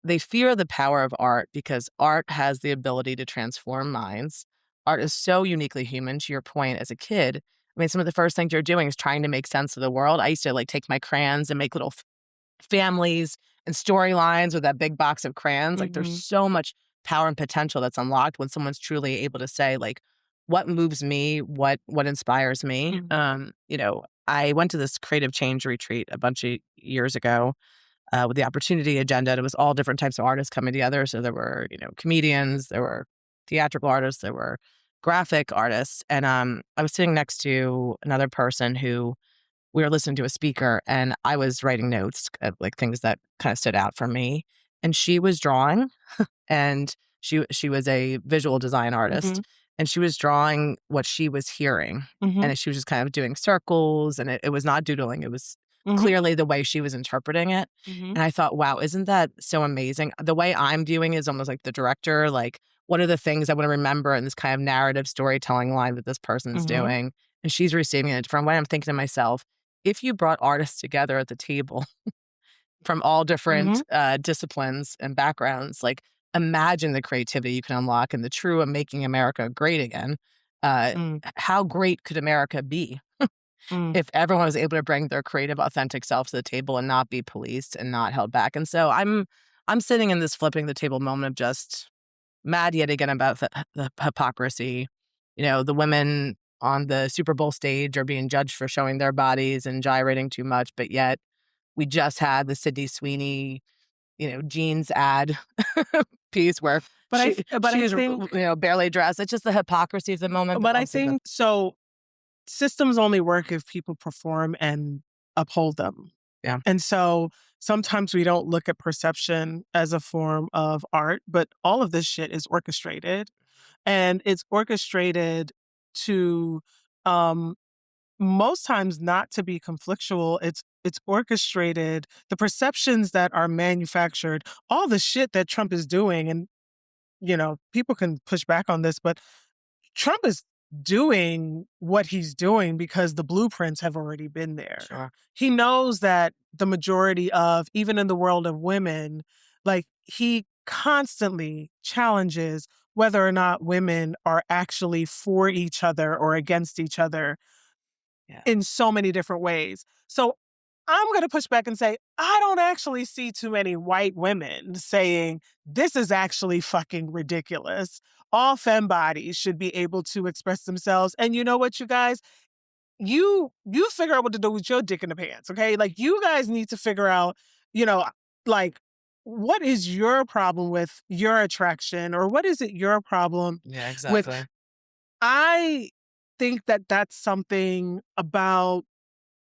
Speaker 2: they fear the power of art because art has the ability to transform minds. Art is so uniquely human, to your point, as a kid. I mean, some of the first things you're doing is trying to make sense of the world. I used to like take my crayons and make little families and storylines with that big box of crayons. Like there's
Speaker 1: Mhm.
Speaker 2: so much power and potential that's unlocked when someone's truly able to say like what moves me, what inspires me.
Speaker 1: Mhm.
Speaker 2: I went to this creative change retreat a bunch of years ago with the opportunity agenda. And it was all different types of artists coming together. So there were, comedians, there were theatrical artists, there were graphic artists. And I was sitting next to another person who we were listening to a speaker, and I was writing notes, like things that kind of stood out for me. And she was drawing, and she was a visual design artist,
Speaker 1: Mhm.
Speaker 2: and she was drawing what she was hearing,
Speaker 1: Mhm.
Speaker 2: and she was just kind of doing circles, and it was not doodling. It was
Speaker 1: Mhm.
Speaker 2: clearly the way she was interpreting it.
Speaker 1: Mhm.
Speaker 2: And I thought, wow, isn't that so amazing? The way I'm viewing is almost like the director, like what are the things I want to remember in this kind of narrative storytelling line that this person's
Speaker 1: Mhm.
Speaker 2: doing? And she's receiving it a different way. I'm thinking to myself, if you brought artists together at the table from all different
Speaker 1: Mhm.
Speaker 2: disciplines and backgrounds, like imagine the creativity you can unlock and the true of making America great again. Uh,
Speaker 1: Mm.
Speaker 2: how great could America be
Speaker 1: Mm.
Speaker 2: if everyone was able to bring their creative, authentic self to the table and not be policed and not held back? And so I'm sitting in this flipping the table moment of just mad yet again about the hypocrisy. The women on the Super Bowl stage are being judged for showing their bodies and gyrating too much, but yet we just had the Sydney Sweeney, jeans ad piece where
Speaker 1: But I
Speaker 2: she was,
Speaker 1: think
Speaker 2: barely dressed. It's just the hypocrisy of the moment, but
Speaker 1: but I
Speaker 2: also the
Speaker 1: think so systems only work if people perform and uphold them.
Speaker 2: yeah,
Speaker 1: And so sometimes we don't look at perception as a form of art, but all of this shit is orchestrated. And it's orchestrated to um most times not to be conflictual. It's orchestrated. The perceptions that are manufactured, all the shit that Trump is doing, and people can push back on this, but Trump is doing what he's doing because the blueprints have already been there.
Speaker 2: sure.
Speaker 1: He knows that the majority of, even in the world of women, like he constantly challenges whether or not women are actually for each other or against each other
Speaker 2: Yeah.
Speaker 1: in so many different ways. So I'm going to push back and say, I don't actually see too many white women saying, this is actually fucking ridiculous. All femme bodies should be able to express themselves. And you know what, you guys? You figure out what to do with your dick in the pants, okay? Like, you guys need to figure out, you know, like, what is your problem with your attraction, or what is it your problem
Speaker 2: Yeah,
Speaker 1: with?
Speaker 2: exactly.
Speaker 1: I think that that's something about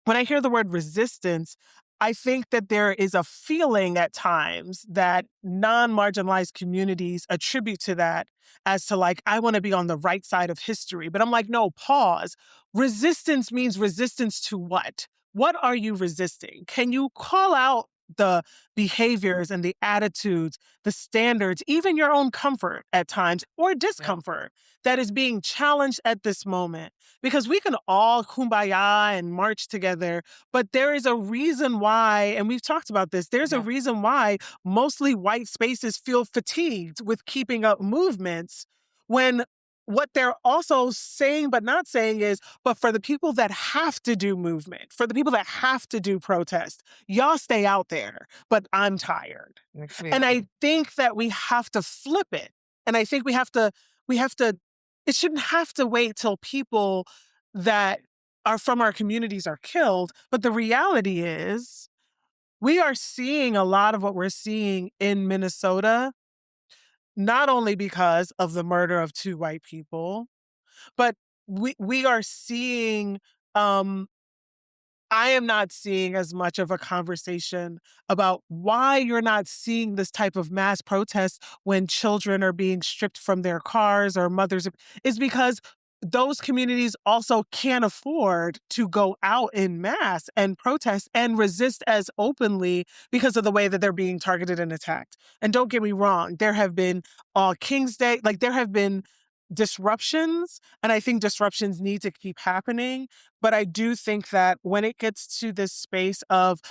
Speaker 1: when I hear the word resistance, I think that there is a feeling at times that non-marginalized communities attribute to that as to like, I want to be on the right side of history. But I'm like, no, pause. Resistance means resistance to what? What are you resisting? Can you call out the behaviors and the attitudes, the standards, even your own comfort at times or discomfort that is being challenged at this moment. Because we can all kumbaya and march together, but there is a reason why, and we've talked about this, there's a reason why mostly white spaces feel fatigued with keeping up movements when what they're also saying but not saying is, but for the people that have to do movement, for the people that have to do protest, y'all stay out there, but I'm tired. And I think that we have to flip it. And I think we have to, it shouldn't have to wait till people that are from our communities are killed. But the reality is, we are seeing a lot of what we're seeing in Minnesota, not only because of the murder of 2 white people, but we are seeing, I am not seeing as much of a conversation about why you're not seeing this type of mass protest when children are being stripped from their cars or mothers. Is because those communities also can't afford to go out in mass and protest and resist as openly because of the way that they're being targeted and attacked. And don't get me wrong, there have been King's Day, like there have been disruptions, and I think disruptions need to keep happening. But I do think that when it gets to this space of,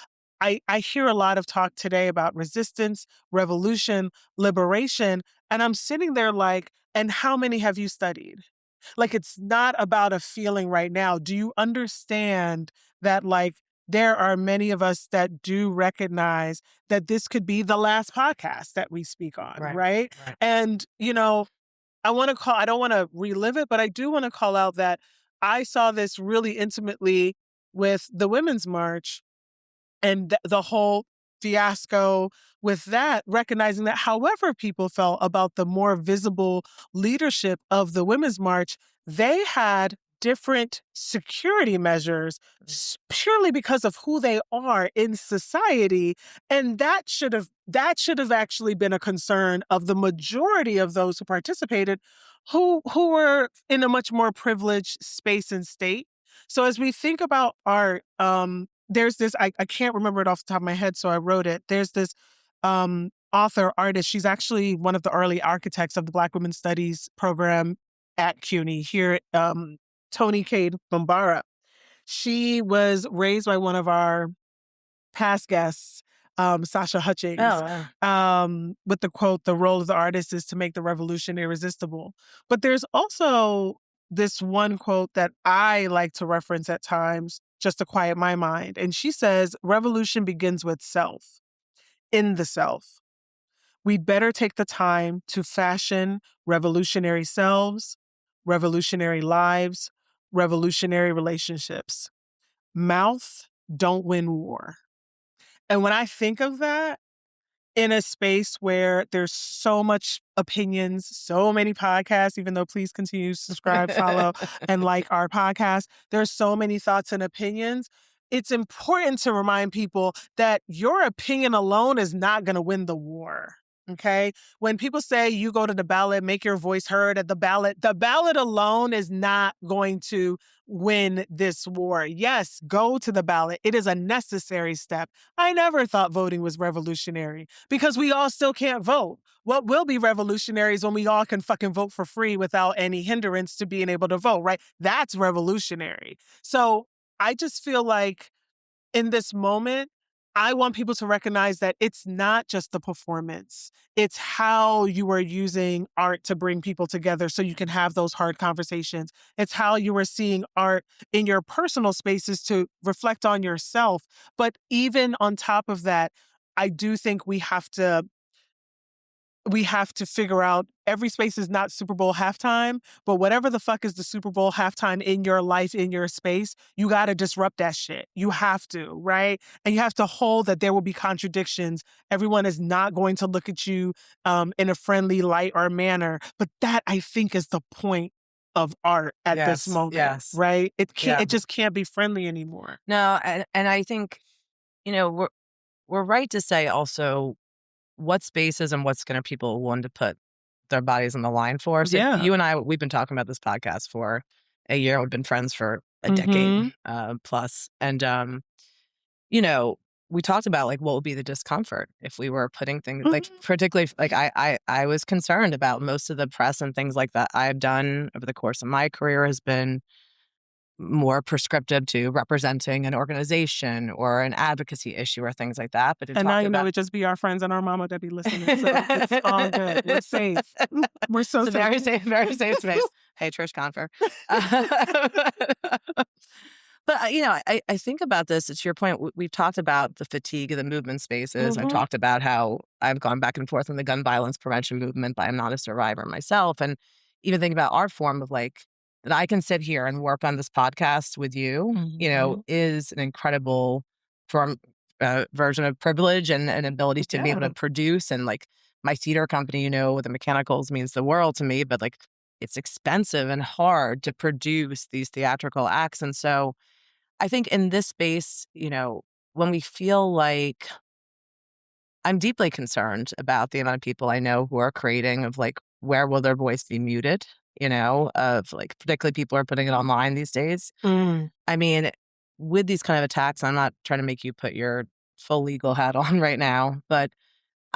Speaker 1: I hear a lot of talk today about resistance, revolution, liberation, and I'm sitting there like, and how many have you studied? Like, it's not about a feeling right now. Do you understand that, like, there are many of us that do recognize that this could be the last podcast that we speak on, right? And, I don't want to relive it, but I do want to call out that I saw this really intimately with the Women's March and the whole fiasco with that, recognizing that however people felt about the more visible leadership of the Women's March, they had different security measures purely because of who they are in society. And that should have actually been a concern of the majority of those who participated, who were in a much more privileged space and state. So as we think about art, there's this, I can't remember it off the top of my head, so I wrote it. There's this author, artist. She's actually one of the early architects of the Black Women's Studies program at CUNY here at Toni Cade Bambara. She was raised by one of our past guests, Sasha Hutchings, with the quote, "The role of the artist is to make the revolution irresistible." But there's also this one quote that I like to reference at times just to quiet my mind. And she says, "Revolution begins with self, in the self. We'd better take the time to fashion revolutionary selves, revolutionary lives, revolutionary relationships. Mouth don't win war." And when I think of that, in a space where there's so much opinions, so many podcasts, even though please continue to subscribe, follow, and like our podcast, there's so many thoughts and opinions. It's important to remind people that your opinion alone is not going to win the war. Okay. When people say you go to the ballot, make your voice heard at the ballot alone is not going to win this war. Yes, go to the ballot. It is a necessary step. I never thought voting was revolutionary because we all still can't vote. What will be revolutionary is when we all can fucking vote for free without any hindrance to being able to vote, right? That's revolutionary. So I just feel like in this moment, I want people to recognize that it's not just the performance. It's how you are using art to bring people together so you can have those hard conversations. It's how you are seeing art in your personal spaces to reflect on yourself. But even on top of that, I do think we have to figure out every space is not Super Bowl halftime, but whatever the fuck is the Super Bowl halftime in your life, in your space, you got to disrupt that shit. You have to, right? And you have to hold that there will be contradictions. Everyone is not going to look at you in a friendly light or manner. But that, I think, is the point of art at this moment, right? It can't. It just can't be friendly anymore.
Speaker 2: No, and I think, we're right to say also what spaces and what's going to people willing to put their bodies on the line for. So you and I, we've been talking about this podcast for a year. We've been friends for a decade plus. And, we talked about like what would be the discomfort if we were putting things like
Speaker 1: Mhm.
Speaker 2: particularly like I was concerned about most of the press and things like that I've done over the course of my career has been more prescriptive to representing an organization or an advocacy issue or things like that. But to
Speaker 1: And now
Speaker 2: talk
Speaker 1: you know
Speaker 2: about
Speaker 1: it just be our friends and our mama that be listening, so it's all good. We're safe. We're so
Speaker 2: it's a
Speaker 1: safe.
Speaker 2: very safe space. Hey, Trish Confer. But, I think about this, to your point, we've talked about the fatigue of the movement spaces. I've
Speaker 1: Mhm.
Speaker 2: talked about how I've gone back and forth in the gun violence prevention movement, but I'm not a survivor myself. And even think about our form of like, that I can sit here and work on this podcast with you,
Speaker 1: Mhm.
Speaker 2: is an incredible form, version of privilege and ability to be able to
Speaker 1: Yeah.
Speaker 2: produce. And like my theater company, the mechanicals means the world to me, but like it's expensive and hard to produce these theatrical acts. And so, I think in this space, when we feel like I'm deeply concerned about the amount of people I know who are creating of like, where will their voice be muted? Of like, particularly people are putting it online these days.
Speaker 1: Mm.
Speaker 2: I mean, with these kind of attacks, I'm not trying to make you put your full legal hat on right now, but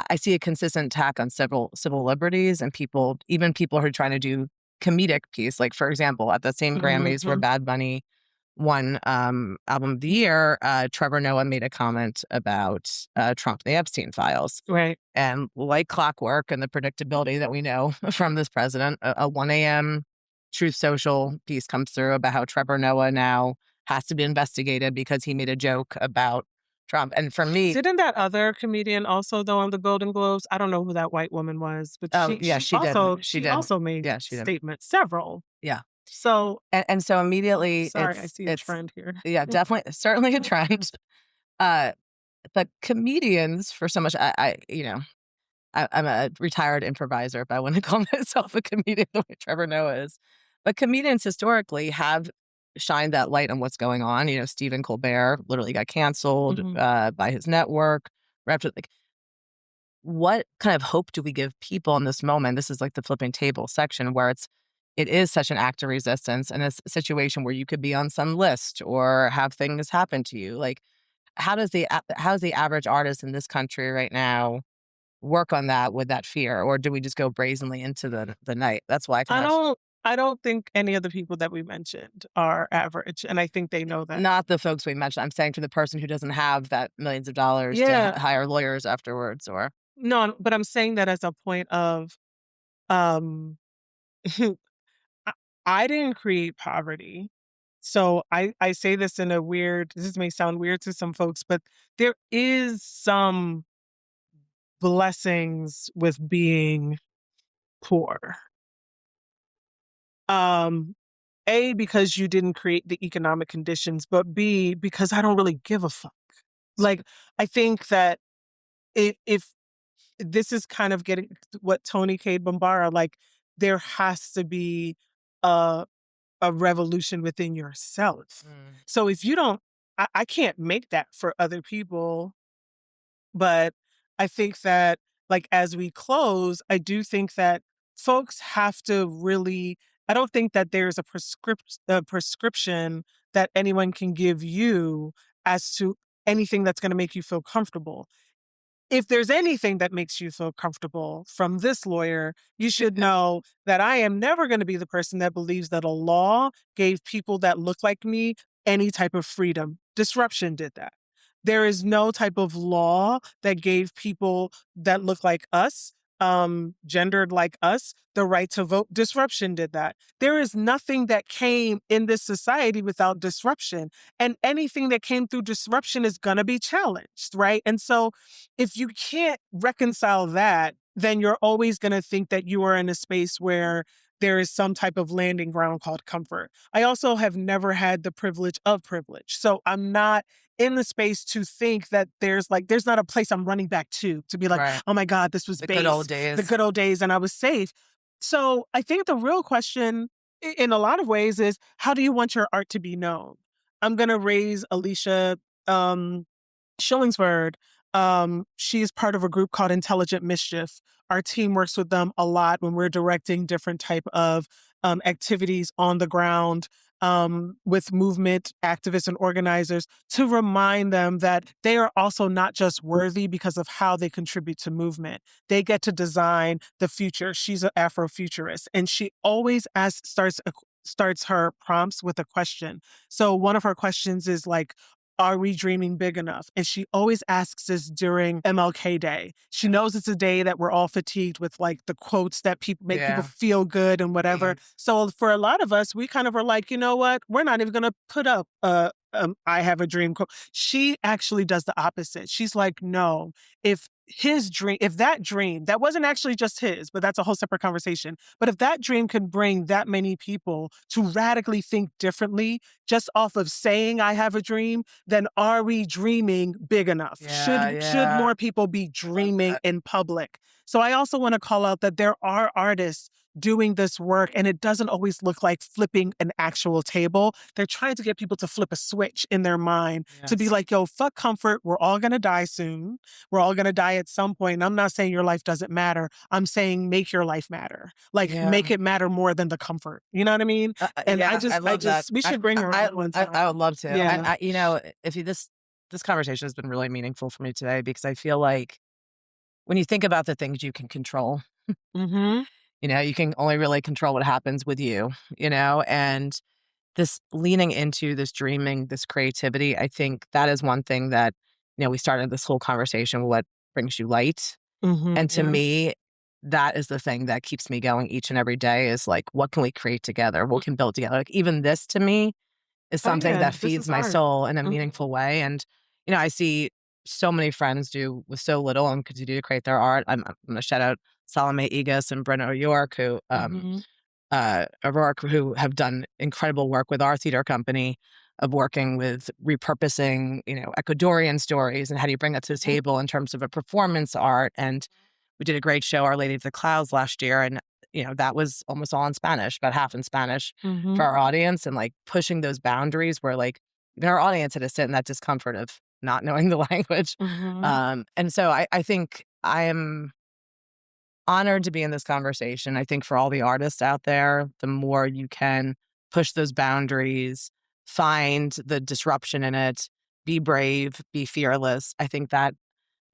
Speaker 2: I see a consistent attack on several civil liberties and people, even people who are trying to do comedic piece. Like, for example, at the same Grammys where
Speaker 1: Mhm.
Speaker 2: Bad Bunny won Album of the Year, Trevor Noah made a comment about Trump and the Epstein files.
Speaker 1: Right.
Speaker 2: And like clockwork and the predictability that we know from this president, a 1 a.m. Truth Social piece comes through about how Trevor Noah now has to be investigated because he made a joke about Trump. And for me,
Speaker 1: Didn't that other comedian also though on the Golden Globes? I don't know who that white woman was, but
Speaker 2: oh, yeah,
Speaker 1: she
Speaker 2: she did.
Speaker 1: also
Speaker 2: She
Speaker 1: she
Speaker 2: did.
Speaker 1: also made
Speaker 2: Yeah, she did.
Speaker 1: statements, several.
Speaker 2: Yeah.
Speaker 1: So
Speaker 2: And so immediately
Speaker 1: sorry, I see a
Speaker 2: it's,
Speaker 1: trend here.
Speaker 2: yeah, definitely, certainly a trend. Uh, but comedians, for so much, I'm a retired improviser, if I want to call myself a comedian the way Trevor Noah is. But comedians historically have shined that light on what's going on. Stephen Colbert literally got canceled
Speaker 1: Mhm.
Speaker 2: by his network. Like, what kind of hope do we give people in this moment? This is like the flipping table section where it is such an act of resistance and it's a situation where you could be on some list or have things happen to you. Like, how's the average artist in this country right now work on that with that fear, or do we just go brazenly into the night? That's why I kind
Speaker 1: I
Speaker 2: of
Speaker 1: don't I don't think any of the people that we mentioned are average, and I think they know that.
Speaker 2: not the folks we mentioned. I'm saying for the person who doesn't have that millions of dollars to
Speaker 1: Yeah.
Speaker 2: hire lawyers afterwards, or
Speaker 1: No, but I'm saying that as a point of, um, I I didn't create poverty. So I say this may sound weird to some folks, but there is some blessings with being poor. Um, A, because you didn't create the economic conditions, but B, because I don't really give a fuck. Like, I think that if this is kind of getting what Toni Cade Bambara, like, there has to be a a revolution within yourself.
Speaker 2: mm,
Speaker 1: So if you don't I can't make that for other people, but I think that, like, as we close, I do think that folks have to really I don't think that there's a prescription that anyone can give you as to anything that's gonna make you feel comfortable. If there's anything that makes you feel comfortable from this lawyer, you should know that I am never going to be the person that believes that a law gave people that look like me any type of freedom. Disruption did that. There is no type of law that gave people that look like us, gendered like us, the right to vote. Disruption did that. There is nothing that came in this society without disruption. And anything that came through disruption is going to be challenged, right? And so if you can't reconcile that, then you're always going to think that you are in a space where there is some type of landing ground called comfort. I also have never had the privilege of privilege. So I'm not in the space to think that there's not a place I'm running back to be like,
Speaker 2: right,
Speaker 1: oh my God, this was
Speaker 2: the good old
Speaker 1: base, the
Speaker 2: days.
Speaker 1: good old days, and I was safe. So I think the real question in a lot of ways is how do you want your art to be known? I'm going to raise Alicia um, Shillingsford. She's part of a group called Intelligent Mischief. Our team works with them a lot when we're directing different type of activities on the ground. with movement activists and organizers to remind them that they are also not just worthy because of how they contribute to movement. They get to design the future. She's an Afrofuturist, and she always starts her prompts with a question. So one of her questions is like, are we dreaming big enough? And she always asks this during MLK Day. She knows it's a day that we're all fatigued with, like the quotes that people make people feel good and whatever. So for a lot of us, we kind of are like, you know what? We're not even going to put up I have a dream quote. She actually does the opposite. She's like, no, if that dream, that wasn't actually just his, but that's a whole separate conversation. But if that dream can bring that many people to radically think differently just off of saying I have a dream, then are we dreaming big enough? Should more people be dreaming in public? So I also want to call out that there are artists doing this work, and it doesn't always look like flipping an actual table. They're trying to get people to flip a switch in their mind to be like, yo, fuck comfort. We're all going to die soon. We're all going to die at some point. And I'm not saying your life doesn't matter. I'm saying make your life matter. Like make it matter more than the comfort. You know what I mean? And I love that. We should bring her on one time.
Speaker 2: I would love to.
Speaker 1: Yeah.
Speaker 2: And this conversation has been really meaningful for me today, because I feel like when you think about the things you can control, you can only really control what happens with you, and this leaning into this dreaming, this creativity, I think that is one thing that, we started this whole conversation with what brings you light. And to me, that is the thing that keeps me going each and every day, is like, what can we create together? What can build together? Like, even this to me is something that feeds my soul in a meaningful way. And, I see so many friends do with so little and continue to create their art. I'm going to shout out Salome Egas and Brenna O'Rourke, who have done incredible work with our theater company of working with repurposing, Ecuadorian stories, and how do you bring that to the table in terms of a performance art. And we did a great show, Our Lady of the Clouds, last year, and that was almost all in Spanish, about half in Spanish for our audience, and like pushing those boundaries where like our audience had to sit in that discomfort of not knowing the language. And so I think I am honored to be in this conversation. I think for all the artists out there, the more you can push those boundaries, find the disruption in it, be brave, be fearless. I think that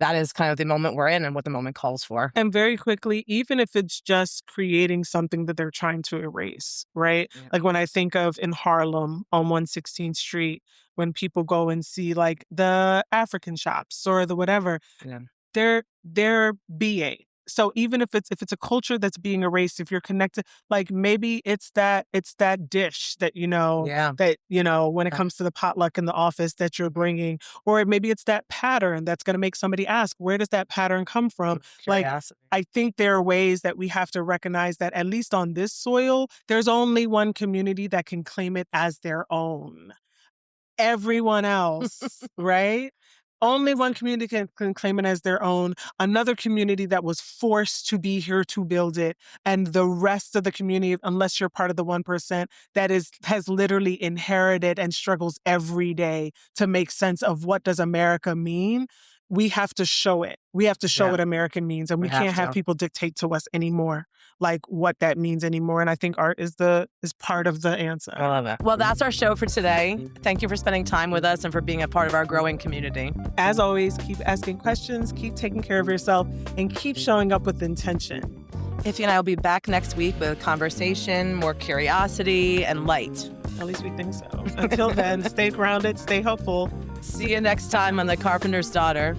Speaker 2: is kind of the moment we're in and what the moment calls for.
Speaker 1: And very quickly, even if it's just creating something that they're trying to erase, right? Yeah. Like when I think of in Harlem on 116th Street, when people go and see like the African shops or the whatever, they're BA. So even if it's a culture that's being erased, if you're connected, like maybe it's that dish that when it comes to the potluck in the office that you're bringing, or maybe it's that pattern that's going to make somebody ask, where does that pattern come from?
Speaker 2: Curiosity.
Speaker 1: Like, I think there are ways that we have to recognize that at least on this soil, there's only one community that can claim it as their own. Everyone else, right? Only one community can claim it as their own. Another community that was forced to be here to build it. And the rest of the community, unless you're part of the 1%, that has literally inherited and struggles every day to make sense of what does America mean. We have to show it. We have to show what American means. And we can't have people dictate to us anymore, like what that means anymore. And I think art is part of the answer.
Speaker 2: I love it. Well, that's our show for today. Thank you for spending time with us and for being a part of our growing community.
Speaker 1: As always, keep asking questions, keep taking care of yourself, and keep showing up with intention.
Speaker 2: Ify and I will be back next week with a conversation, more curiosity, and light.
Speaker 1: At least we think so. Until then, stay grounded, stay hopeful.
Speaker 2: See you next time on The Carpenter's Daughter.